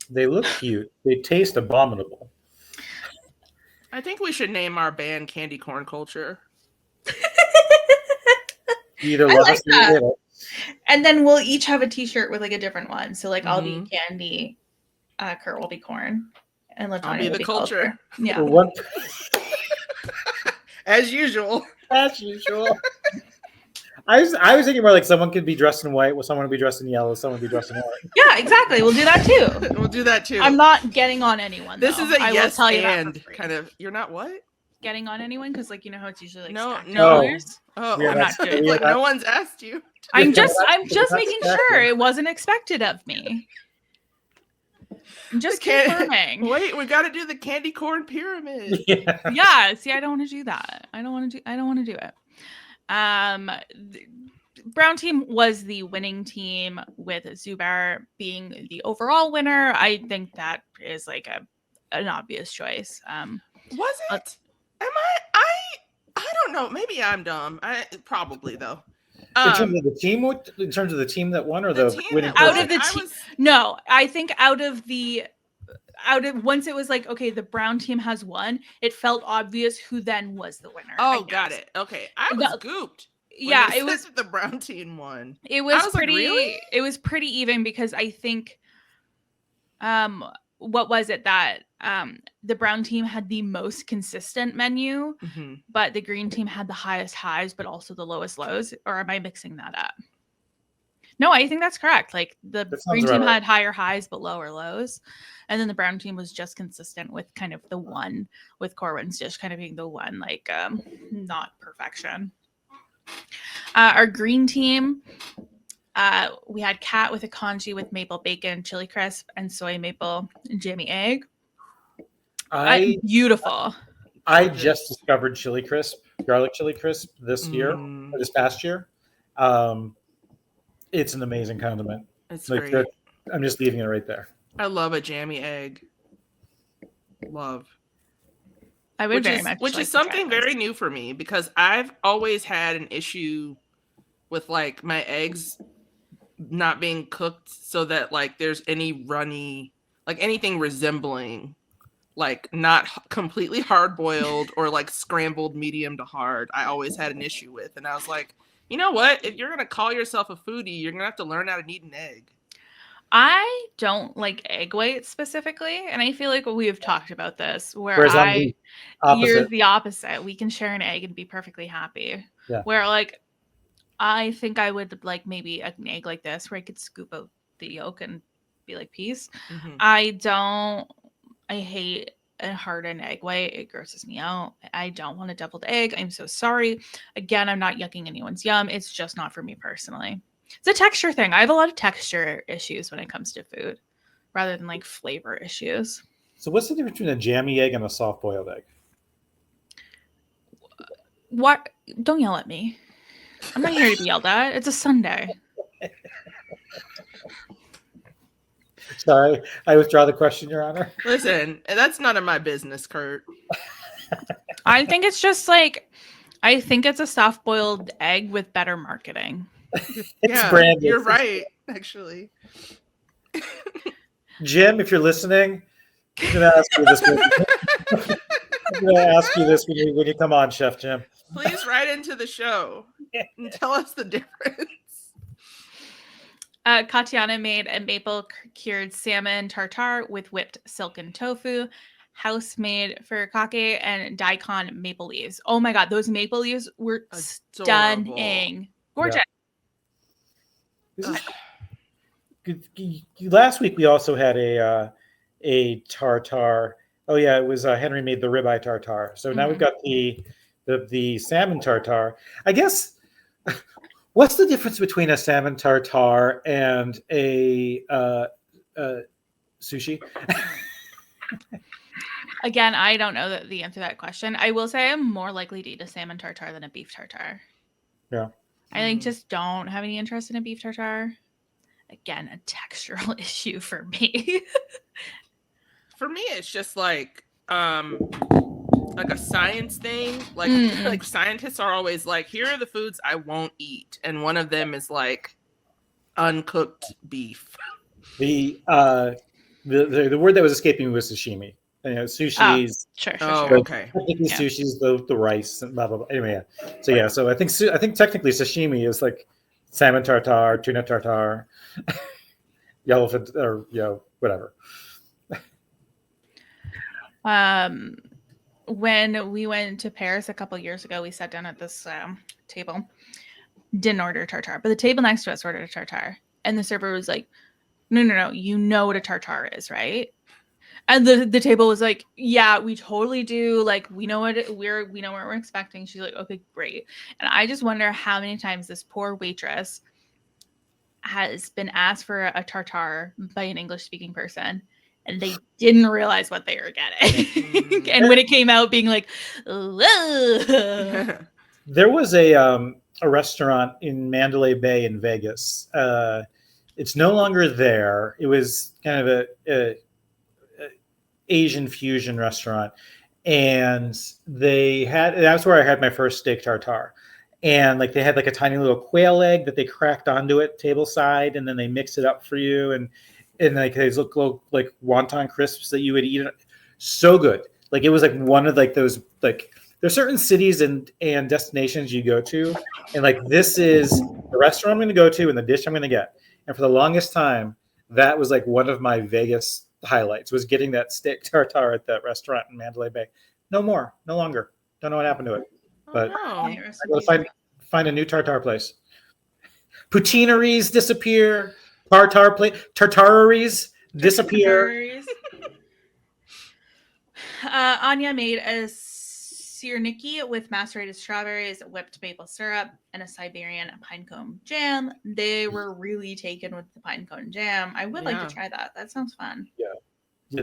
They look cute. They taste abominable. I think we should name our band Candy Corn Culture. Either love us or hate it. And then we'll each have a t-shirt with like a different one. So like I'll be candy, Curt will be corn, and Latonya I'll be will the be culture. Yeah. As usual. As usual. I was thinking more like someone could be dressed in white, someone would be dressed in yellow, someone would be dressed in orange. Yeah, exactly. We'll do that too. We'll do that too. I'm not getting on anyone. This though. is a I yes will tell you and kind of. You're not what? Getting on anyone because like you know how it's usually like no. Oh, I'm not doing like no one's asked you. I'm just making sure it wasn't expected of me. I'm just confirming. Wait, we got to do the candy corn pyramid. Yeah. See, I don't want to do that. I don't want to do it. Brown team was the winning team with Zubair being the overall winner. I think that is like an obvious choice. Was it? I don't know. Maybe I'm dumb. Probably though. In terms of the team, that won, or the winning out of the team. No, I think out of once it was like, okay, the Brown team has won, it felt obvious who then was the winner. Oh, got it. Okay, I was gooped. Yeah, it was the Brown team won. It was pretty. Like, really? It was pretty even because I think, what was it that the Brown team had the most consistent menu, but the Green team had the highest highs, but also the lowest lows. Or am I mixing that up? No, I think that's correct. Like the Green team had higher highs but lower lows, and then the Brown team was just consistent with kind of the one, with Corwin's dish kind of being the one, like not perfection. Our Green team, we had Kat with a congee with maple bacon, chili crisp, and soy maple jammy egg. Beautiful. I just discovered chili crisp, garlic chili crisp this past year. It's an amazing condiment. It's like great. I'm just leaving it right there. I love a jammy egg. Love. I would which is something very new for me because I've always had an issue with like my eggs not being cooked so that like there's any runny, like anything resembling like not completely hard boiled or like scrambled medium to hard. I always had an issue with, and I was like, you know what? If you're gonna call yourself a foodie, you're gonna have to learn how to eat an egg. I don't like egg whites specifically, and I feel like we have talked about this. Where Whereas I'm the you're opposite. the opposite. We can share an egg and be perfectly happy. Yeah. Where like I think I would like maybe an egg like this, where I could scoop out the yolk and be like peace. Mhm. I hate a hardened egg white. It grosses me out. I don't want a deviled egg. I'm so sorry. Again, I'm not yucking anyone's yum. It's just not for me personally. It's a texture thing. I have a lot of texture issues when it comes to food rather than like flavor issues. So what's the difference between a jammy egg and a soft boiled egg? What? Don't yell at me. I'm not here to be yelled at. It's a Sunday. Sorry, I withdraw the question, Your Honor. Listen, that's none of my business, Curt. I think it's just like, I think it's a soft boiled egg with better marketing. It's branded. You're right, actually. Jim, if you're listening, I'm gonna ask you this. I'm gonna ask you this when you come on, Chef Jim. Please write into the show and tell us the difference. Katiana made a maple cured salmon tartare with whipped silken tofu, house made furikake, and daikon maple leaves. Oh my god, those maple leaves were stunning. Gorgeous. Last week we also had a tartare. Oh yeah, it was Henry made the ribeye tartare. So now we've got the salmon tartare. I guess. What's the difference between a salmon tartare and a sushi? Again, I don't know the answer to that question. I will say I'm more likely to eat a salmon tartare than a beef tartare. Yeah. I like just don't have any interest in a beef tartare. Again, a textural issue for me. For me, it's just like a science thing. Like scientists are always like, here are the foods I won't eat, and one of them is like uncooked beef. The word that was escaping me was sashimi. You know, sushi's. Sure. Okay. Technically, sushi's the rice and blah blah blah. Anyway, yeah. So I think technically sashimi is like salmon tartare, tuna tartare, yellowfin, or whatever. When we went to Paris a couple years ago, we sat down at this table, didn't order tartare, but the table next to us ordered a tartare, and the server was like, no, you know what a tartare is, right? And the table was like, yeah, we totally do. Like, we know what we're expecting. She's like, okay, great. And I just wonder how many times this poor waitress has been asked for a tartare by an English speaking person, and they didn't realize what they were getting. And when it came out, being like, there was a restaurant in Mandalay Bay in Vegas. It's no longer there. It was kind of a Asian fusion restaurant, and that's where I had my first steak tartare. And like they had like a tiny little quail egg that they cracked onto it table side, and then they mix it up for you, and like these look like wonton crisps that you would eat. So good. Like it was like one of like those, like there's certain cities and destinations you go to, and like this is the restaurant I'm going to go to and the dish I'm going to get. And for the longest time, that was like one of my Vegas highlights, was getting that steak tartare at that restaurant in Mandalay Bay. No longer. Don't know what happened to it, but I gotta find a new tartare place. Poutineries disappear. Tartareries disappear. Anya made a sirniki with macerated strawberries, whipped maple syrup, and a Siberian pinecone jam. They were really taken with the pinecone jam. I would like to try that. That sounds fun. Yeah,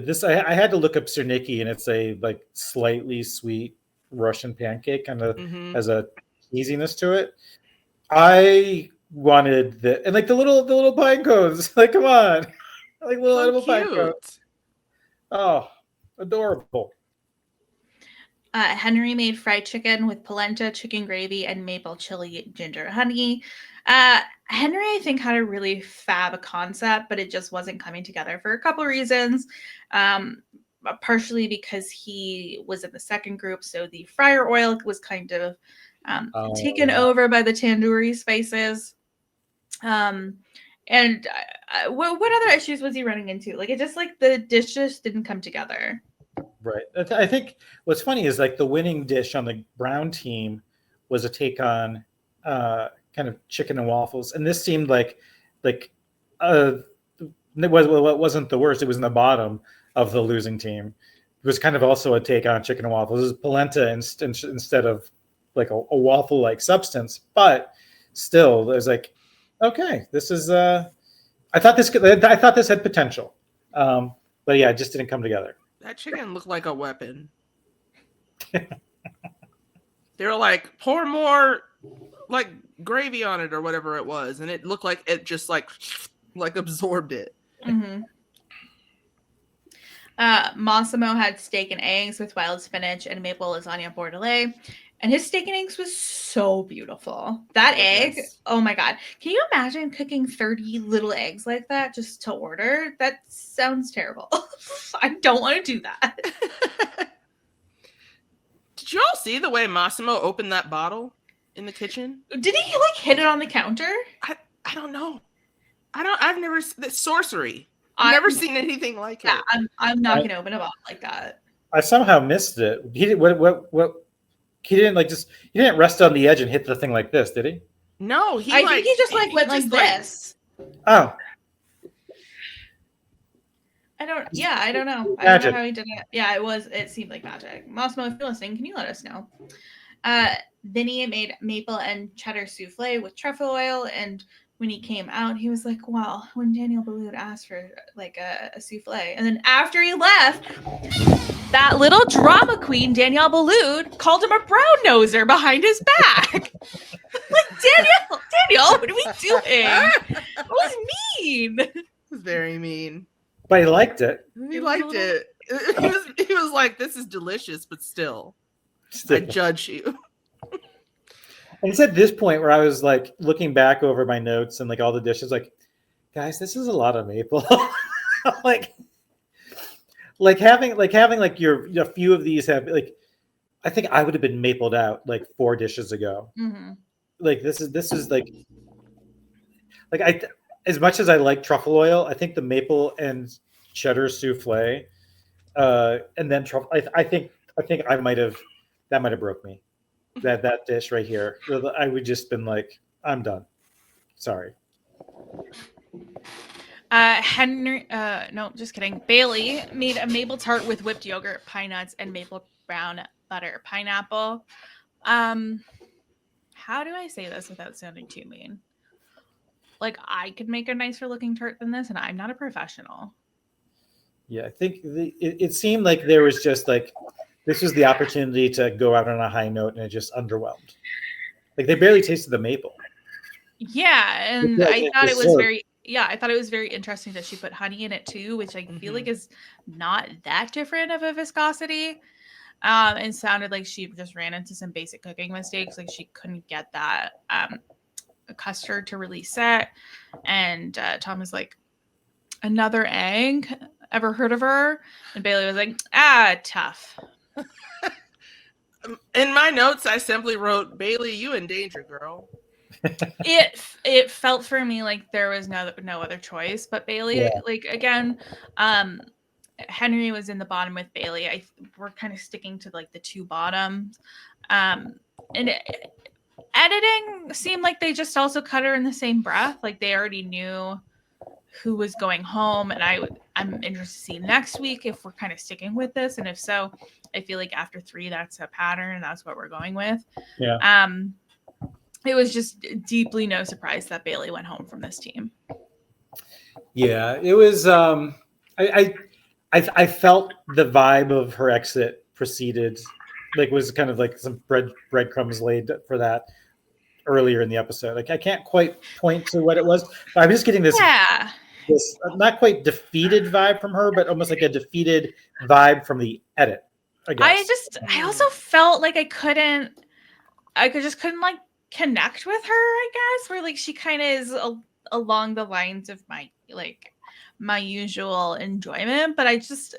this I had to look up sirniki, and it's a like slightly sweet Russian pancake, kind of has a easiness to it. I wanted and like the little pine cones. Like, come on, like little edible pine cones. Oh, adorable. Henry made fried chicken with polenta, chicken gravy, and maple chili ginger honey. Henry, I think, had a really fab concept, but it just wasn't coming together for a couple reasons. Partially because he was in the second group, so the fryer oil was kind of taken over by the tandoori spices. And what other issues was he running into? Like, it just like the dish just didn't come together. Right. I think what's funny is like the winning dish on the brown team was a take on kind of chicken and waffles, and this seemed like it wasn't the worst. It was in the bottom of the losing team. It was kind of also a take on chicken and waffles. It was polenta instead of like a waffle like substance, but still, there's like, okay, this is. I thought this had potential, but yeah, it just didn't come together. That chicken looked like a weapon. They were like, pour more like gravy on it or whatever it was, and it looked like it just like absorbed it. Mm-hmm. Massimo had steak and eggs with wild spinach and maple lasagna bordelaise, and his steak and eggs was so beautiful. That egg, oh my god! Can you imagine cooking 30 little eggs like that just to order? That sounds terrible. I don't want to do that. Did you all see the way Massimo opened that bottle in the kitchen? Did he like hit it on the counter? I don't know. I've never sorcery. I've never seen anything like it. I'm not gonna open a bottle like that. I somehow missed it. He did what? He didn't rest on the edge and hit the thing like this, did he? No, I think he just like went like this. Oh. I don't know. I don't know how he did it. Yeah, it seemed like magic. Massimo, if you're listening, can you let us know? Vinny made maple and cheddar souffle with truffle oil, and when he came out, he was like, wow, when Daniel Boulud asked for like a souffle. And then after he left, that little drama queen, Danielle Boulud, called him a brown noser behind his back. Like, Daniel, what are we doing? That was mean. It was very mean. But he liked it. He liked it. He was like, this is delicious, but still. I judge you. And it's at this point where I was like looking back over my notes and like all the dishes, like, guys, this is a lot of maple. like having a few of these have like, I think I would have been mapled out like 4 dishes ago. Mm-hmm. Like this is like I, as much as I like truffle oil, I think the maple and cheddar souffle, and then truffle, I think that might have broke me. That dish right here, I would just been like, I'm done. Sorry. No, just kidding. Bailey made a maple tart with whipped yogurt, pine nuts, and maple brown butter pineapple. How do I say this without sounding too mean? Like, I could make a nicer looking tart than this, and I'm not a professional. Yeah, I think it seemed like there was just like, this was the opportunity to go out on a high note, and it just underwhelmed. Like, they barely tasted the maple. Yeah, and I thought it was very interesting that she put honey in it too, which I feel like is not that different of a viscosity. And sounded like she just ran into some basic cooking mistakes. Like, she couldn't get that custard to really set. And Tom was like, another egg? Ever heard of her? And Bailey was like, tough. In my notes, I simply wrote, Bailey, you in danger, girl. It felt for me like there was no other choice but Bailey. Yeah. Like, again, Henry was in the bottom with Bailey. We're kind of sticking to like the 2 bottoms. And editing seemed like they just also cut her in the same breath. Like, they already knew who was going home, and I'm interested to see next week if we're kind of sticking with this, and if so, I feel like after 3 that's a pattern, that's what we're going with. Yeah. It was just deeply no surprise that Bailey went home from this team. Yeah, it was I felt the vibe of her exit preceded, like, was kind of like some breadcrumbs laid for that earlier in the episode. Like, I can't quite point to what it was, but I'm just getting this not quite defeated vibe from her, but almost like a defeated vibe from the edit, I guess. I also felt like I just couldn't like connect with her, I guess, where like she kind of is along the lines of my usual enjoyment, but I just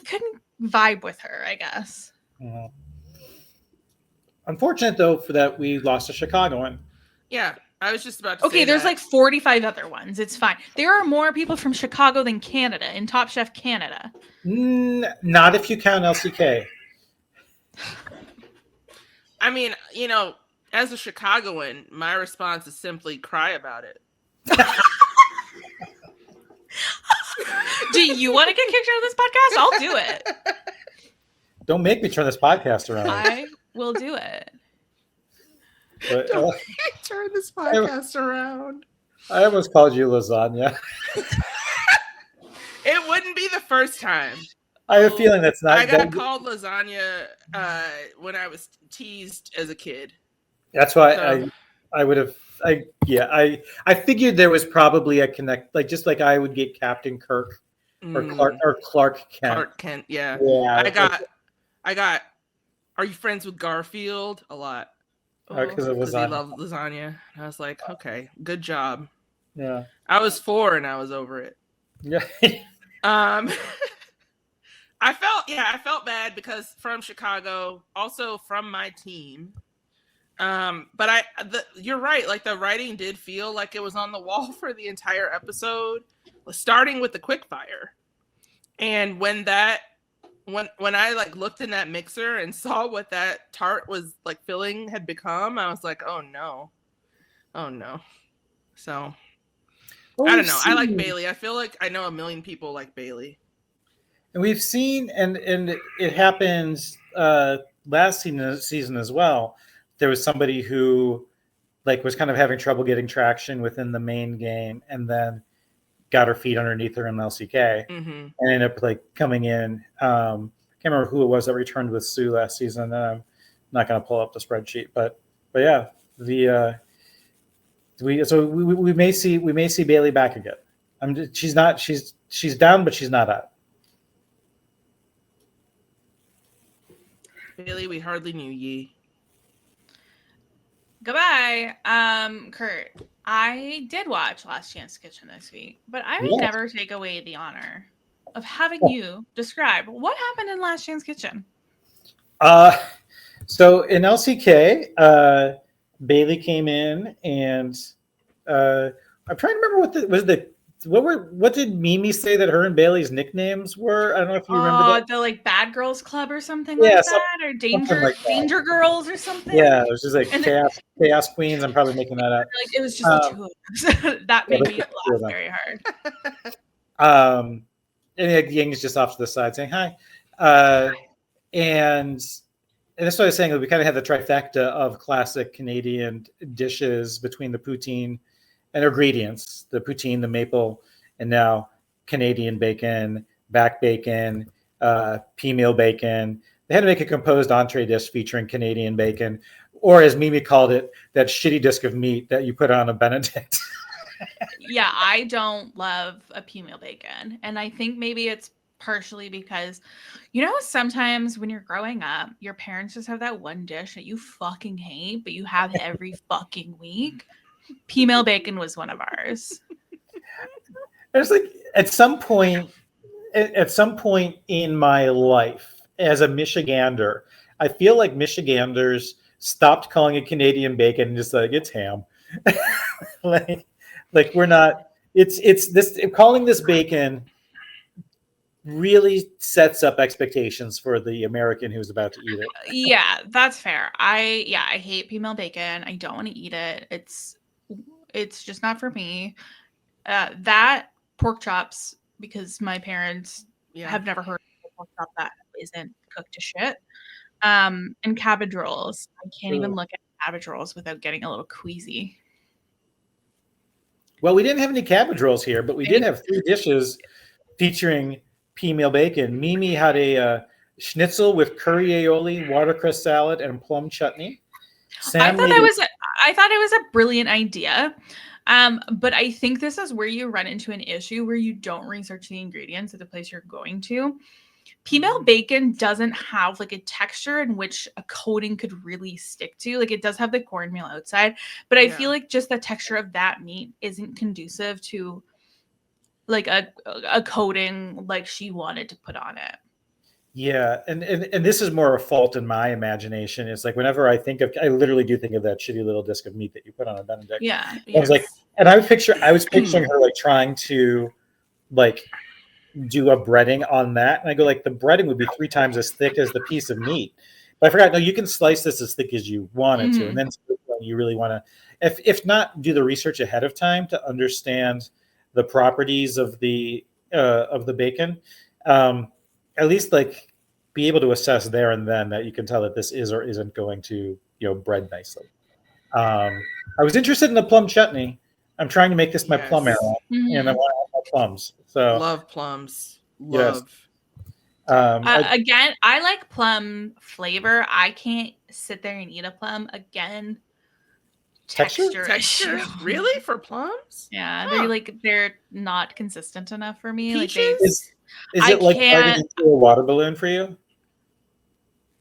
couldn't vibe with her, I guess. Unfortunate though for that we lost a Chicagoan. Yeah, I was just about to say Okay, there's that. like 45 other ones. It's fine. There are more people from Chicago than Canada in Top Chef Canada. Not if you count LCK. I mean, you know, as a Chicagoan, my response is simply cry about it. Do you want to get kicked out of this podcast? I'll do it. Don't make me turn this podcast around. I will do it. But, Don't turn this podcast around. I almost called you lasagna. It wouldn't be the first time. I have a feeling that's not. I got called lasagna when I was teased as a kid. That's why So- I would have. I figured there was probably a connect, like just like I would get Captain Kirk or Clark Kent. Clark Kent, yeah. Yeah, I got. Are you friends with Garfield? A lot. because of Because he lasagna. loved lasagna. I was like, okay, good job. Yeah, I was 4 and I was over it. yeah. I felt bad because from Chicago, also from my team. But you're right. Like the writing did feel like it was on the wall for the entire episode, starting with the quickfire. And when I like looked in that mixer and saw what that tart was like filling had become, I was like, oh no. So I don't know. I like Bailey. I feel like I know a million people like Bailey. And we've seen, and it happens last season as well. There was somebody who like was kind of having trouble getting traction within the main game, and then got her feet underneath her in LCK, and ended up like coming in. Can't remember who it was that returned with Sue last season. I'm not going to pull up the spreadsheet, but yeah, we may see Bailey back again. She's down, but she's not out. Bailey, we hardly knew ye. Goodbye, Curt. I did watch Last Chance Kitchen this week, but I would Yeah. never take away the honor of having you describe what happened in Last Chance Kitchen. So in LCK, Bailey came in, and I'm trying to remember what did Mimi say that her and Bailey's nicknames were? I don't know if you remember that. The like Bad Girls Club or something Yeah, like that, or Danger like that. Danger Girls or something. Yeah, it was just like And chaos Queens. I'm probably making that up. Like it was just the two of us. That made me two laugh of them. very hard. And Ying is just off to the side saying hi. And that's what I was saying. We kind of had the trifecta of classic Canadian dishes between the poutine and ingredients, the poutine, the maple, and now Canadian bacon, back bacon, pea meal bacon. They had to make a composed entree dish featuring Canadian bacon, or as Mimi called it, that shitty disc of meat that you put on a Benedict. Yeah, I don't love a pea meal bacon. And I think maybe it's partially because, sometimes when you're growing up, your parents just have that one dish that you fucking hate, but you have it every fucking week. Pea meal bacon was one of ours. There's like at some point in my life as a Michigander, I feel like Michiganders stopped calling it Canadian bacon and just like it's ham. like we're not. It's this calling this bacon really sets up expectations for the American who's about to eat it. Yeah, that's fair. I hate pea meal bacon. I don't want to eat it. It's just not for me. That pork chops, because my parents have never heard of a pork chop that isn't cooked to shit. And cabbage rolls. I can't even look at cabbage rolls without getting a little queasy. Well, we didn't have any cabbage rolls here, but we did have 3 dishes featuring pea meal bacon. Mimi had a schnitzel with curry aioli, watercress salad, and plum chutney. I thought it was a brilliant idea. But I think this is where you run into an issue where you don't research the ingredients at the place you're going to. Pea meal bacon doesn't have like a texture in which a coating could really stick to. Like it does have the cornmeal outside, but I feel like just the texture of that meat isn't conducive to like a coating like she wanted to put on it. Yeah, and this is more a fault in my imagination. It's like whenever I think of, I literally do think of that shitty little disc of meat that you put on a Benedict. Yeah. I was like, and I was picturing her like trying to like do a breading on that, and I go like the breading would be 3 times as thick as the piece of meat. But I forgot. No, you can slice this as thick as you want it to, and then you really want to, if not, do the research ahead of time to understand the properties of the bacon. At least like be able to assess there and then that you can tell that this is or isn't going to bread nicely. I was interested in the plum chutney. I'm trying to make this my plum era, and I want to have my plums. So love plums. Love. Yes. Again, I like plum flavor. I can't sit there and eat a plum. Again, texture. Really? For plums? Yeah, they're not consistent enough for me. Peaches? Is it like biting into a water balloon for you?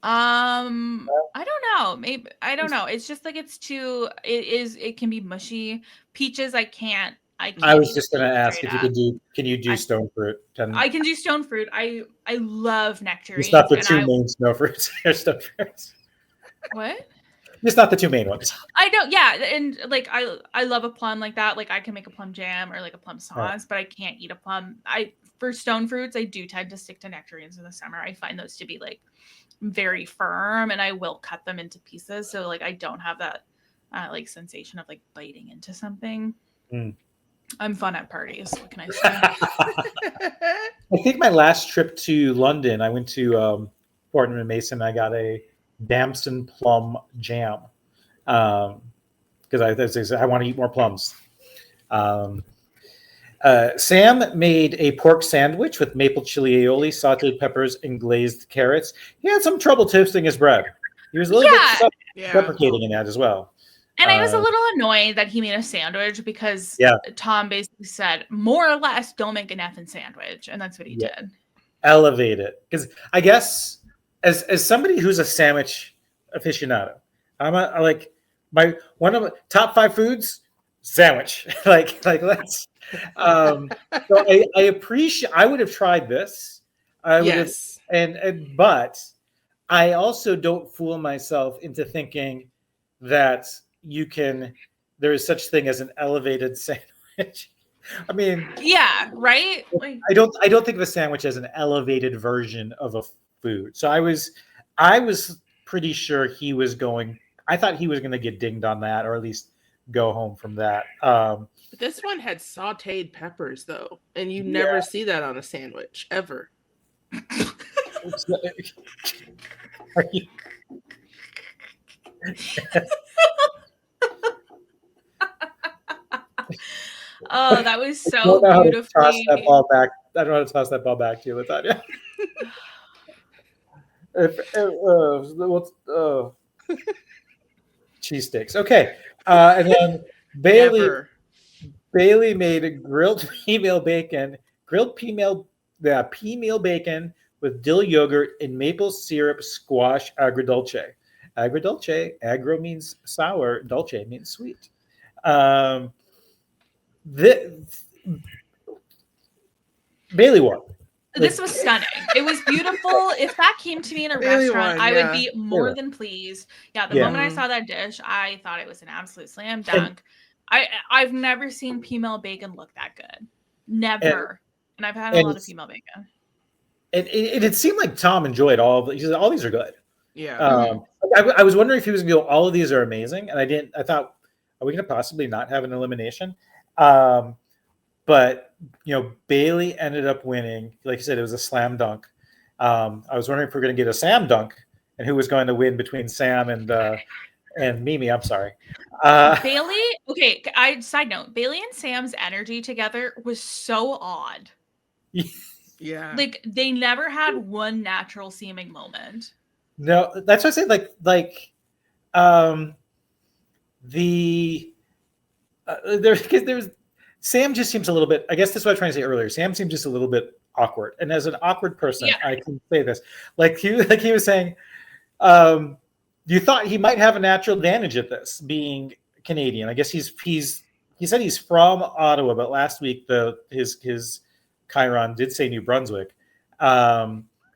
I don't know. Maybe I don't know. It's just like it can be mushy. Peaches, I can't. I was just going to ask if you could do. Can you do stone fruit? I can do stone fruit. I love nectarines. It's not the two main stone fruits. Stone fruits. What? It's not the two main ones. I know, yeah, and like I love a plum like that. Like I can make a plum jam or like a plum sauce, but I can't eat a plum. For stone fruits, I do tend to stick to nectarines in the summer. I find those to be like very firm, and I will cut them into pieces. So like I don't have that like sensation of like biting into something. I'm fun at parties. What can I say? I think my last trip to London, I went to Fortnum and Mason. I got a Damson plum jam because I want to eat more plums. Sam made a pork sandwich with maple chili aioli, sauteed peppers, and glazed carrots. He had some trouble toasting his bread. He was a little bit deprecating in that as well. And I was a little annoyed that he made a sandwich because Tom basically said, more or less, don't make an effing sandwich. And that's what he did. Elevate it. Because I guess as somebody who's a sandwich aficionado, I'm one of my top 5 foods, sandwich. like let's so I appreciate. I would have tried this. But I also don't fool myself into thinking that there is such thing as an elevated sandwich. I mean, yeah, right. I don't think of a sandwich as an elevated version of a food. So I was pretty sure he was going. I thought he was going to get dinged on that, or at least go home from that. This one had sauteed peppers, though, and you never see that on a sandwich ever. Are you? Oh, that was so beautifully. I don't know how to toss that ball back to you, Latonya. Cheesesteaks. Okay. And then Bailey made a grilled female bacon with dill yogurt and maple syrup squash agrodolce. Agro means sour, dolce means sweet. Bailey won. This was stunning. It was beautiful. If that came to me in a restaurant, I would be more than pleased. Yeah, the moment I saw that dish, I thought it was an absolute slam dunk. I've never seen female bacon look that good. Never. And I've had a lot of female bacon. It seemed like Tom enjoyed all. He said all these are good. Yeah. I was wondering if he was going to go, all of these are amazing, and I didn't. I thought, are we going to possibly not have an elimination? But Bailey ended up winning. Like you said, it was a slam dunk. I was wondering if we're going to get a Sam dunk, and who was going to win between Sam and Mimi. I'm sorry. Bailey. Okay. Side note: Bailey and Sam's energy together was so odd. Yeah. Like they never had one natural seeming moment. No, that's what I say. There's Sam just seems a little bit. I guess that's what I was trying to say earlier. Sam seems just a little bit awkward, and as an awkward person, I can say this. Like he was saying, you thought he might have a natural advantage at this, being Canadian. I guess he said he's from Ottawa, but last week his Chiron did say New Brunswick.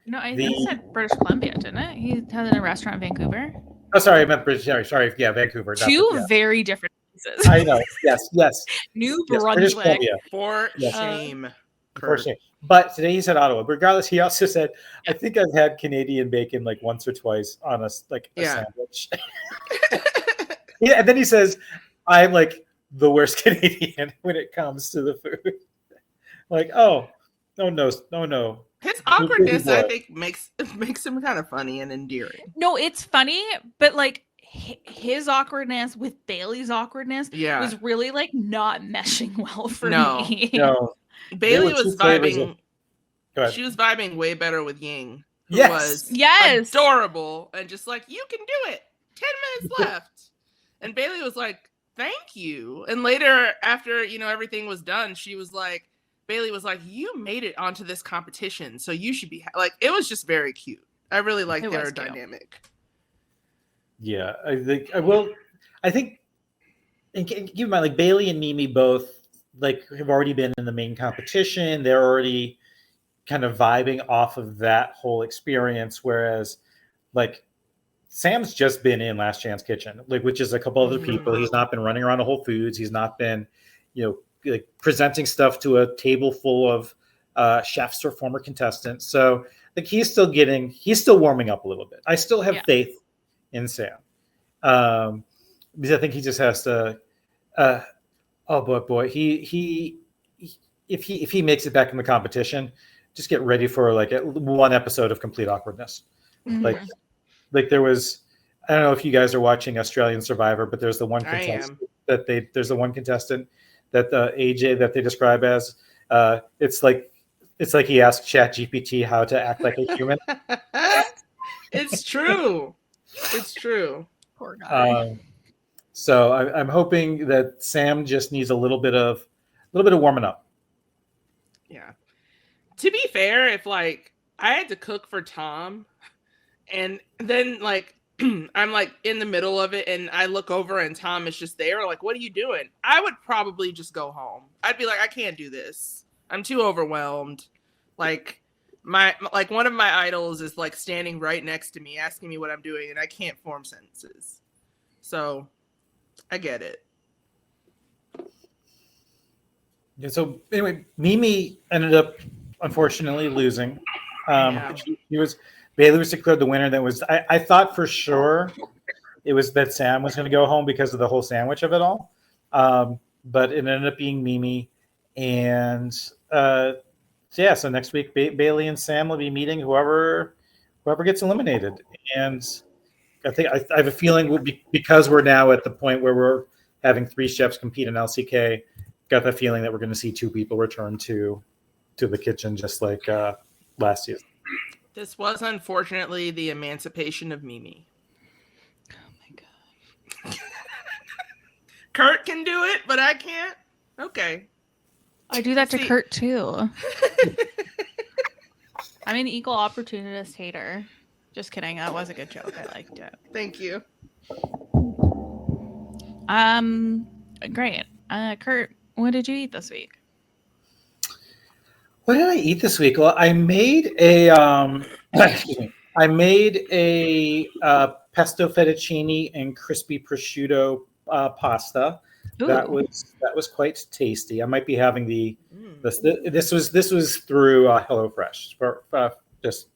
No, I think it said British Columbia, didn't it? He had a restaurant in Vancouver. Oh, sorry, I meant British. Sorry, yeah, Vancouver. Two very different places. I know. Yes. New Yes, British Brunswick. Columbia. For Yes. shame. Unfortunately. But today he said Ottawa. Regardless, he also said, I think I've had Canadian bacon like once or twice on a sandwich. Yeah, and then he says, I'm like the worst Canadian when it comes to the food. Like, oh, no. His awkwardness, I think, makes him kind of funny and endearing. No, it's funny, but like his awkwardness with Bailey's awkwardness was really like not meshing well for me. No. Bailey was vibing. She was vibing way better with Ying, who was adorable and just like, you can do it. 10 minutes left. And Bailey was like, thank you. And later, after everything was done, Bailey was like, you made it onto this competition, so you should be like. It was just very cute. I really liked their dynamic. Yeah, I think, and keep in mind, like Bailey and Mimi both like have already been in the main competition. They're already kind of vibing off of that whole experience, whereas like Sam's just been in Last Chance Kitchen, like, which is a couple other people. He's not been running around a Whole Foods. He's not been, like presenting stuff to a table full of chefs or former contestants. So like he's still warming up a little bit. I still have faith in Sam, because I think he just has to. Oh boy, he if he makes it back in the competition, just get ready for like one episode of complete awkwardness. Mm-hmm. Like there was, I don't know if you guys are watching Australian Survivor, but there's the one contestant there's the one contestant that AJ that they describe as it's like he asked ChatGPT how to act like a human. It's true. Poor guy. So I'm hoping that Sam just needs a little bit of warming up. Yeah. To be fair, if like I had to cook for Tom, and then like I'm like in the middle of it, and I look over and Tom is just there, like, what are you doing? I would probably just go home. I'd be like, I can't do this. I'm too overwhelmed. Like one of my idols is like standing right next to me, asking me what I'm doing, and I can't form sentences. So I get it. Yeah, so anyway, Mimi ended up unfortunately losing. Bailey was declared the winner. That was I thought for sure it was that Sam was going to go home because of the whole sandwich of it all, but it ended up being Mimi. And so next week Bailey and Sam will be meeting whoever gets eliminated. And I think I have a feeling we'll be, because we're now at the point where we're having 3 chefs compete in LCK. Got the feeling that we're going to see 2 people return to the kitchen, just like last season. This was unfortunately the emancipation of Mimi. Oh my god. Curt can do it, but I can't. Okay. I do that to Curt too. I'm an equal opportunist hater. Just kidding. That was a good joke. I liked it. Thank you. Great. Curt, what did you eat this week? What did I eat this week? Well, I made a pesto fettuccine and crispy prosciutto pasta. Ooh. That was quite tasty. I might be having this was through HelloFresh. Just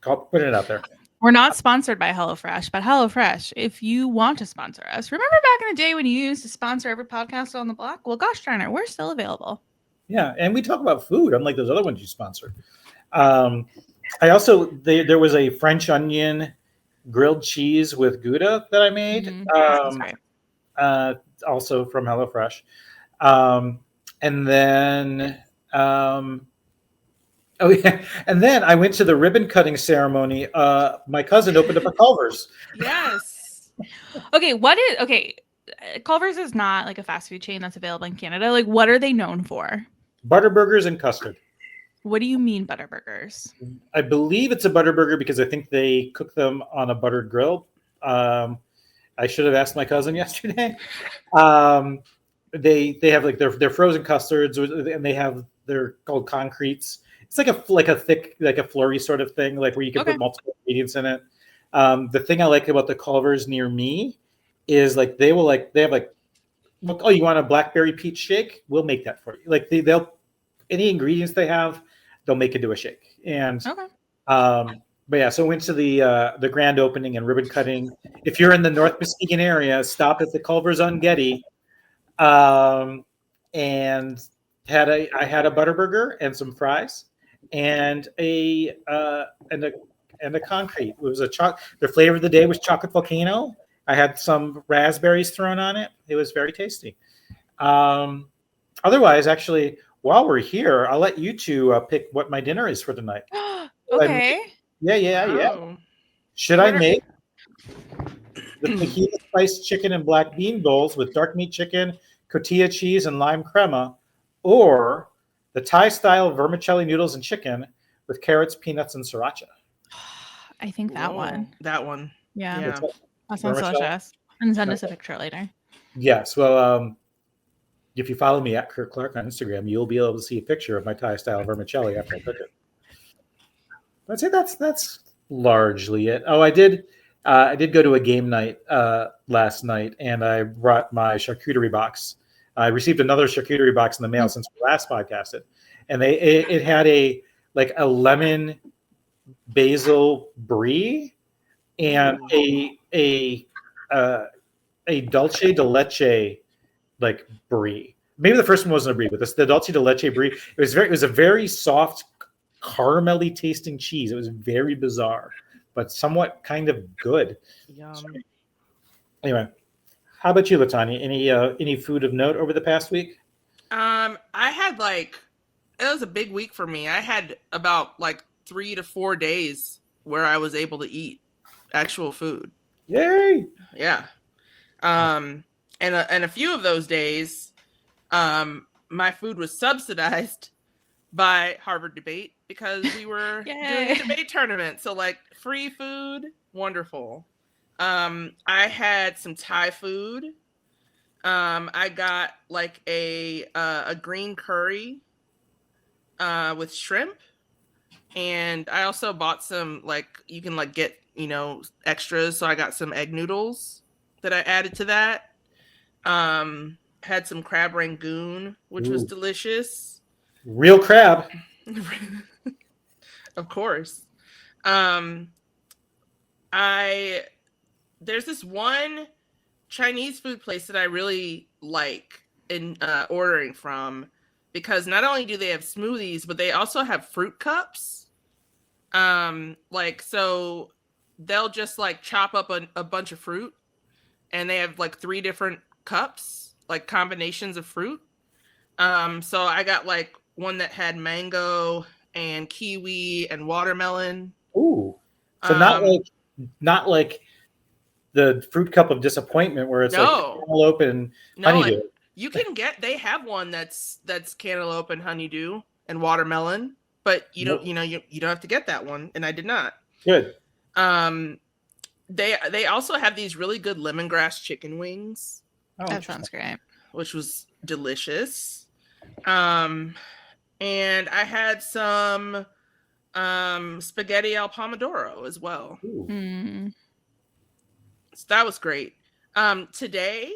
put it out there. We're not sponsored by HelloFresh, but HelloFresh, if you want to sponsor us, remember back in the day when you used to sponsor every podcast on the block? Well, gosh darn it, we're still available. Yeah, and we talk about food, unlike those other ones you sponsored. I also there was a French onion grilled cheese with Gouda that I made, also from HelloFresh, and then and then I went to the ribbon cutting ceremony. My cousin opened up a Culver's. Yes. Okay, Culver's is not like a fast food chain that's available in Canada. Like, what are they known for? Butterburgers and custard. What do you mean Butterburgers? I believe it's a Butterburger because I think they cook them on a buttered grill. I should have asked my cousin yesterday. They have like their frozen custards, and they're called concretes, It's like a thick, like a flurry sort of thing, like where you can Okay. put multiple ingredients in it. The thing I like about the Culvers near me is like they have like, look, oh, you want a blackberry peach shake? We'll make that for you. Like they'll any ingredients they have, they'll make into a shake. And Okay. but yeah, so went to the grand opening and ribbon cutting. If you're in the North Muskegon area, stop at the Culvers on Getty, and I had a Butterburger and some fries, and a concrete. It was the flavor of the day was chocolate volcano. I had some raspberries thrown on it. It was very tasty. Otherwise, actually, while we're here, I'll let you two pick what my dinner is for tonight. Okay. Yeah. Oh. Should I make the fajita spiced chicken and black bean bowls with dark meat chicken, cotija cheese, and lime crema, or the Thai-style vermicelli noodles and chicken with carrots, peanuts, and sriracha? I think that one. That one. Yeah. Yeah. That sounds Vermicelli? delicious. And send us a picture later. Yes. Well, if you follow me at Curt Clark on Instagram, you'll be able to see a picture of my Thai-style vermicelli after I cook it. I'd say that's largely it. Oh, I did go to a game night last night, and I brought my charcuterie box. I received another charcuterie box in the mail since we last podcasted, and it had a lemon basil brie and a dulce de leche like brie. Maybe the first one wasn't a brie, but the dulce de leche brie. It was a very soft, caramelly tasting cheese. It was very bizarre, but somewhat kind of good. Yum. So, anyway, how about you, Latonya? Any food of note over the past week? I had it was a big week for me. I had about 3 to 4 days where I was able to eat actual food. Yay! Yeah. And a few of those days, my food was subsidized by Harvard Debate because we were doing a debate tournament. So free food, wonderful. I had some Thai food. I got a green curry with shrimp, and I also bought some you can get extras. So I got some egg noodles that I added to that. Had some crab rangoon, which was delicious. Real crab. Of course. There's this one Chinese food place that I really like in ordering from, because not only do they have smoothies, but they also have fruit cups. So they'll just chop up a bunch of fruit, and they have 3 different cups, combinations of fruit. So I got one that had mango and kiwi and watermelon. Ooh. So not like the fruit cup of disappointment where it's cantaloupe and honeydew. They have one that's cantaloupe and honeydew and watermelon, but you don't have to get that one, and I did not. Good. They also have these really good lemongrass chicken wings. Oh, that sounds great. Which was delicious. And I had some spaghetti al pomodoro as well. Mm. So that was great. Today,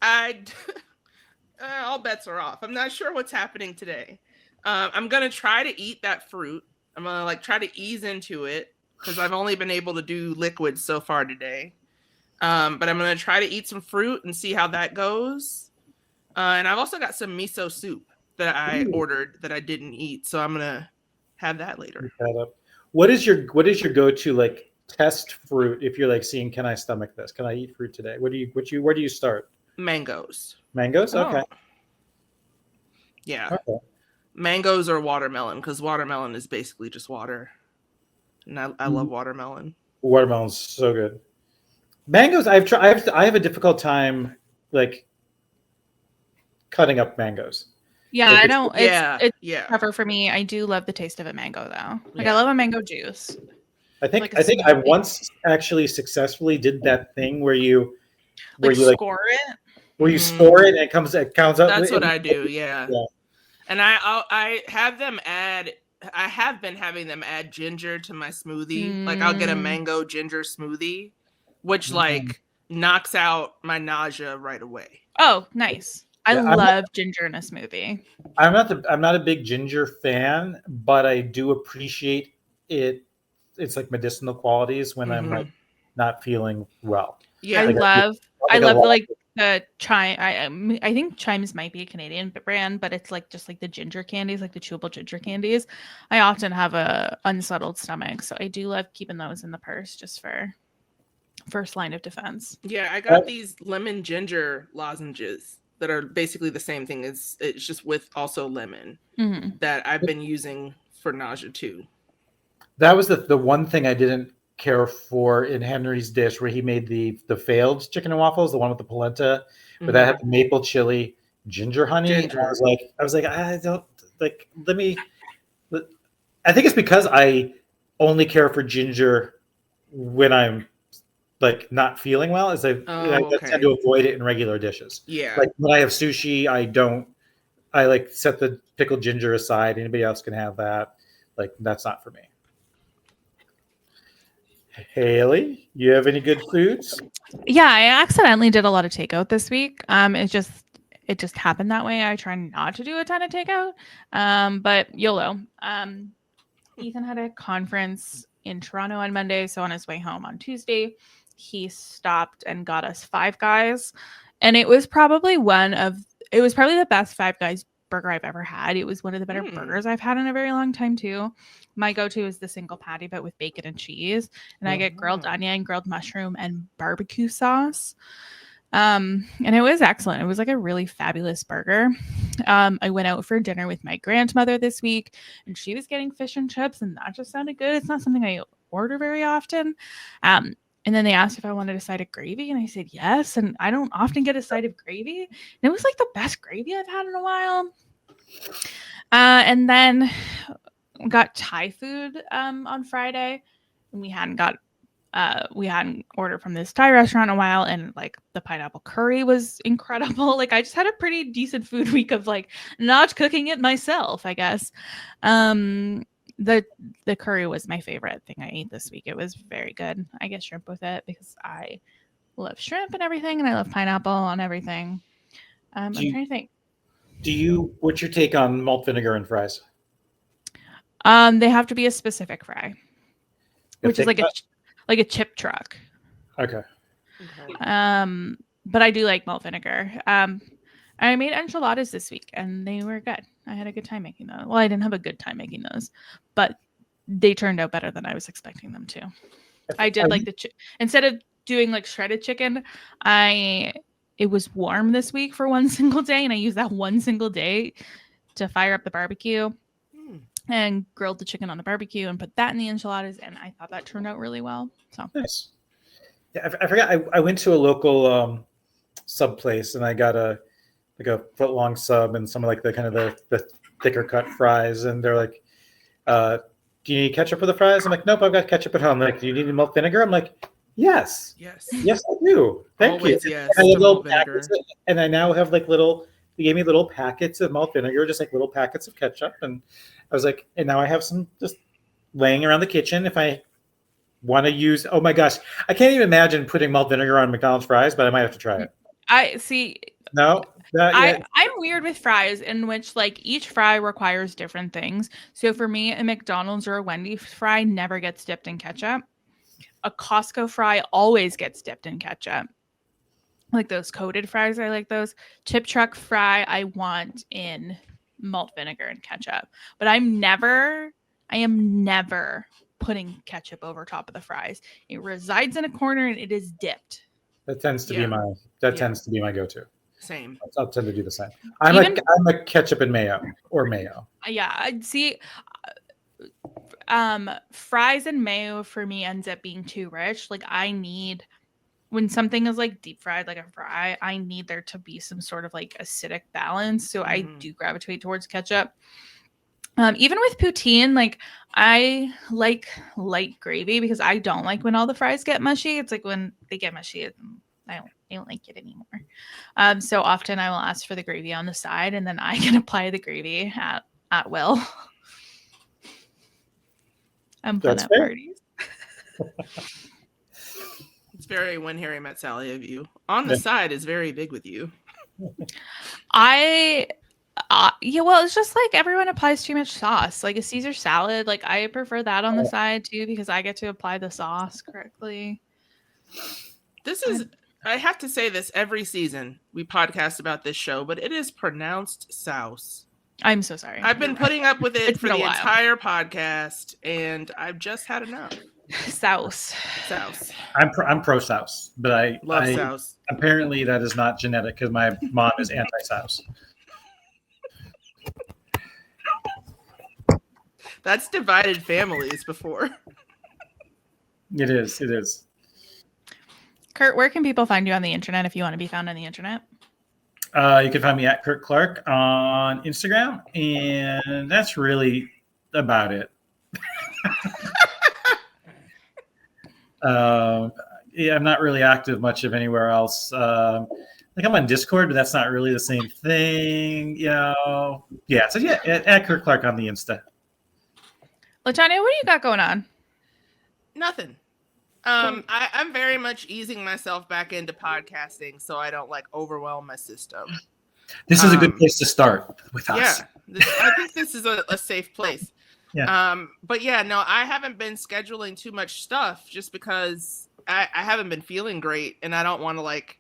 all bets are off. I'm not sure what's happening today. I'm gonna try to eat that fruit. I'm gonna try to ease into it because I've only been able to do liquids so far today. But I'm gonna try to eat some fruit and see how that goes. And I've also got some miso soup that I ordered that I didn't eat, so I'm gonna have that later. What is your go-to test fruit if you're seeing, can I stomach this? Can I eat fruit today? Where do you start? Mangoes. Mangoes? Okay. Yeah. Okay. Mangoes or watermelon, because watermelon is basically just water. And I love watermelon. Watermelon's so good. Mangoes, I have a difficult time cutting up mangoes. Yeah, I don't. It's yeah. tougher for me. I do love the taste of a mango though. I love a mango juice. I think I once actually successfully did that thing where you score it. Where you score it and it comes up. That's what I do. Yeah. And I have them add I have been having them add ginger to my smoothie. Like I'll get a mango ginger smoothie, which like knocks out my nausea right away. Oh, nice. I Yeah, love ginger in a smoothie. I'm not a big ginger fan, but I do appreciate it. It's like medicinal qualities when I'm like not feeling well. Yeah. I Like love a lot- like the chime. I think Chimes might be a Canadian brand, but it's like just like the ginger candies, like the chewable ginger candies. I often have a unsettled stomach, so I do love keeping those in the purse just for first line of defense. Yeah, I got these lemon ginger lozenges that are basically the same thing. It's just with also lemon that I've been using for nausea too. That was the one thing I didn't care for in Henry's dish, where he made the failed chicken and waffles, the one with the polenta, but that had the maple chili, ginger honey. And I was like, I don't like. I think it's because I only care for ginger when I'm like not feeling well. I tend to avoid it in regular dishes. Yeah. Like when I have sushi, I like set the pickled ginger aside. Anybody else can have that. Like that's not for me. Haley, you have any good foods? Yeah, I accidentally did a lot of takeout this week. It just happened that way. I try not to do a ton of takeout. But YOLO. Ethan had a conference in Toronto on Monday, so on his way home on Tuesday, he stopped and got us Five Guys, and it was probably the best Five Guys burger I've ever had. It was one of the better burgers I've had in a very long time too. My go-to is the single patty, but with bacon and cheese, and I get grilled onion, grilled mushroom, and barbecue sauce. And it was excellent. It was like a really fabulous burger. I went out for dinner with my grandmother this week, and she was getting fish and chips, and that just sounded good. It's not something I order very often. And then they asked if I wanted a side of gravy, and I said yes. And I don't often get a side of gravy. And it was like the best gravy I've had in a while. And then we got Thai food on Friday, and we hadn't ordered from this Thai restaurant in a while, and like the pineapple curry was incredible. Like I just had a pretty decent food week of like not cooking it myself, I guess. The curry was my favorite thing I ate this week. It was very good. I get shrimp with it because I love shrimp and everything, and I love pineapple on everything. I'm trying to think. What's your take on malt vinegar and fries? They have to be a specific fry, which is like a chip truck. Okay. But I do like malt vinegar. I made enchiladas this week, and they were good. I had a good time making those. Well, I didn't have a good time making those, but they turned out better than I was expecting them to. I did like instead of doing like shredded chicken, it was warm this week for one single day, and I used that one single day to fire up the barbecue and grilled the chicken on the barbecue and put that in the enchiladas, and I thought that turned out really well. So nice. Yeah, I forgot. I went to a local sub place, and I got a foot long sub and some of like the kind of the thicker cut fries, and they're like, do you need ketchup for the fries? I'm like, nope, I've got ketchup at home. They're like, do you need malt vinegar? I'm like, yes, I do. Thank you. Yes, and I now have like they gave me little packets of malt vinegar, just like little packets of ketchup, and I was like, and now I have some just laying around the kitchen if I want to use. Oh my gosh, I can't even imagine putting malt vinegar on McDonald's fries, but I might have to try it. I see. No, I'm weird with fries, in which like each fry requires different things. So for me, a McDonald's or a Wendy's fry never gets dipped in ketchup. A Costco fry always gets dipped in ketchup. Like those coated fries, I like those. Chip truck fry, I want in malt vinegar and ketchup. But I am never putting ketchup over top of the fries. It resides in a corner and it is dipped. That tends to be my go-to. Same. I'll tend to do the same. I'm a ketchup and mayo or mayo. Yeah, I'd see. Fries and mayo for me ends up being too rich. Like when something is like deep fried, like a fry, I need there to be some sort of like acidic balance. So I do gravitate towards ketchup. Even with poutine, like I like light gravy because I don't like when all the fries get mushy. It's like when they get mushy, I don't like it anymore. So often I will ask for the gravy on the side, and then I can apply the gravy at will. I'm fun That's at fair. parties. It's very When Harry Met Sally of you. On the Yeah. side is very big with you. Well, it's just like everyone applies too much sauce. Like a Caesar salad, like I prefer that on the side too because I get to apply the sauce correctly. I have to say this every season we podcast about this show, but it is pronounced souse. I'm so sorry. I've been putting up with it It's for been a the while. entire podcast, and I've just had enough. Souse. I'm pro souse, but I Love souse. Apparently that is not genetic because my mom is anti-souse. That's divided families before. It is. Curt, where can people find you on the internet if you want to be found on the internet? You can find me at Curt Clark on Instagram, and that's really about it. Yeah, I'm not really active much of anywhere else. Like I'm on Discord, but that's not really the same thing, you know. Yeah, so yeah, at Curt Clark on the Insta. Latonya, what do you got going on? Nothing. Cool. I'm very much easing myself back into podcasting so I don't like overwhelm my system. This is a good place to start with us. Yeah, I think this is a safe place. Yeah. But yeah, no, I haven't been scheduling too much stuff just because I haven't been feeling great and I don't want to like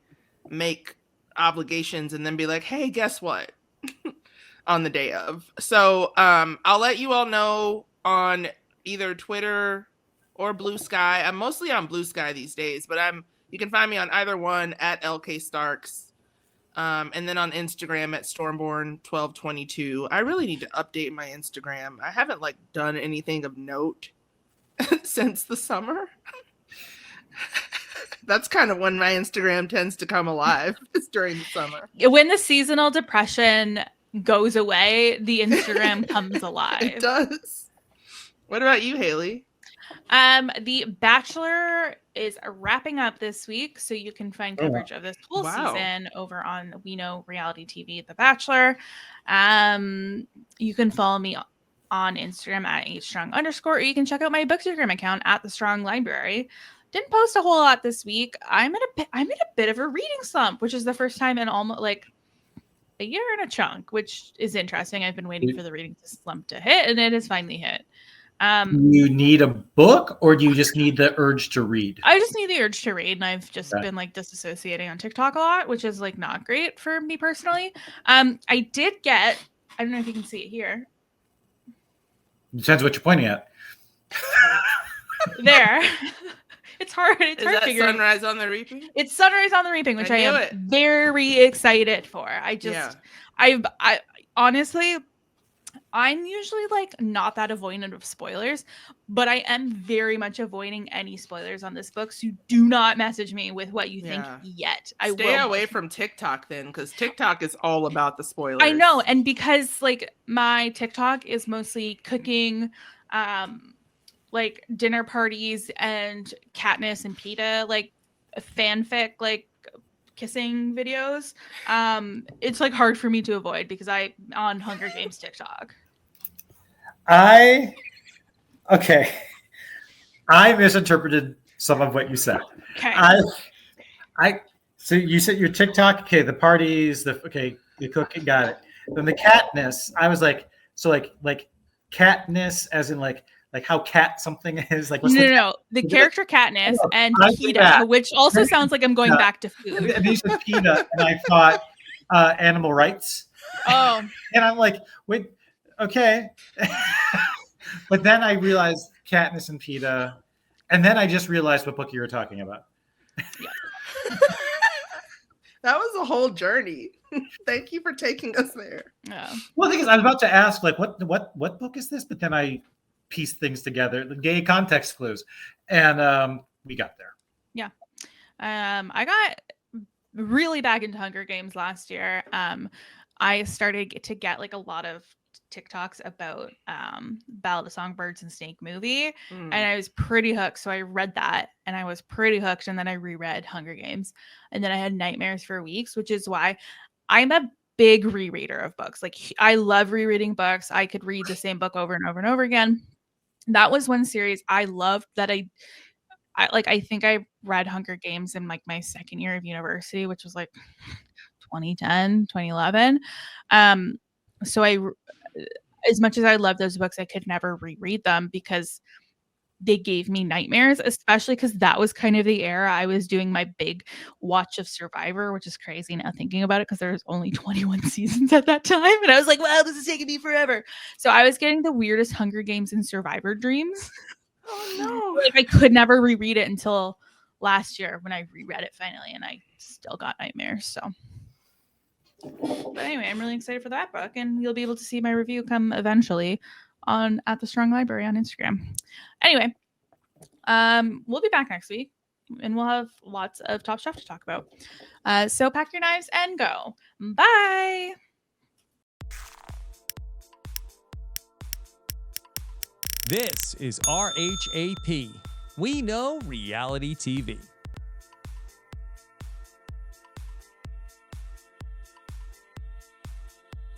make obligations and then be like, hey, guess what? On the day of. So I'll let you all know on either Twitter or Blue Sky. I'm mostly on Blue Sky these days, but you can find me on either one at LK Starks. And then on Instagram at Stormborn1222. I really need to update my Instagram. I haven't like done anything of note since the summer. That's kind of when my Instagram tends to come alive, is during the summer. When the seasonal depression goes away, the Instagram comes alive. It does. What about you, Haley? The Bachelor is wrapping up this week, so you can find coverage of this whole season over on We Know Reality TV, The Bachelor. You can follow me on Instagram at @strong_, or you can check out my Bookstagram account at The Strong Library. Didn't post a whole lot this week. I'm in a bit of a reading slump, which is the first time in almost like a year and a chunk, which is interesting. I've been waiting for the reading slump to hit, and it has finally hit. You need a book, or do you just need the urge to read? I just need the urge to read, and I've just been like disassociating on TikTok a lot, which is like not great for me personally. I did get, I don't know if you can see it here. Depends what you're pointing at. There. It's hard. It's Is hard that figuring. Sunrise on the Reaping? It's Sunrise on the Reaping, which I am very excited for. I honestly, I'm usually like not that avoidant of spoilers, but I am very much avoiding any spoilers on this book. So do not message me with what you think yet. Stay away from TikTok then, because TikTok is all about the spoilers. I know, and because like my TikTok is mostly cooking, like dinner parties and Katniss and Peeta, like fanfic, like kissing videos. It's like hard for me to avoid because I'm on Hunger Games TikTok. I misinterpreted some of what you said. Okay. So you said your TikTok, okay, the parties, the cooking, got it. Then the Katniss, I was like, so like Katniss as in like how cat something is like. No. The character Katniss and Peeta, which also sounds like I'm going back to food. And you said Peeta, and I thought animal rights. Oh. And I'm like, wait, okay. But then I realized Katniss and Peeta, and then I just realized what book you were talking about. Yeah. That was a whole journey. Thank you for taking us there. Yeah. Well, the thing is, I was about to ask, like, what book is this? But then I pieced things together, the gay context clues, and we got there. Yeah. I got really back into Hunger Games last year. I started to get like a lot of TikToks about Ballad of Songbirds and Snake movie, and I was pretty hooked. So I read that, and I was pretty hooked, and then I reread Hunger Games, and then I had nightmares for weeks, which is why I'm a big rereader of books. Like I love rereading books. I could read the same book over and over and over again. that was one series I loved that I think I read Hunger Games in like my second year of university, which was like 2010, 2011. So as much as I love those books, I could never reread them because they gave me nightmares, especially because that was kind of the era I was doing my big watch of Survivor, which is crazy now thinking about it because there's only 21 seasons at that time. And I was like, wow, this is taking me forever. So I was getting the weirdest Hunger Games and Survivor dreams. Oh Like I could never reread it until last year when I reread it finally, and I still got nightmares. So, but anyway, I'm really excited for that book, and you'll be able to see my review come eventually on at the Strong Library on Instagram. Anyway, we'll be back next week, and we'll have lots of top stuff to talk about. So pack your knives and go. Bye. This is RHAP. We know reality TV.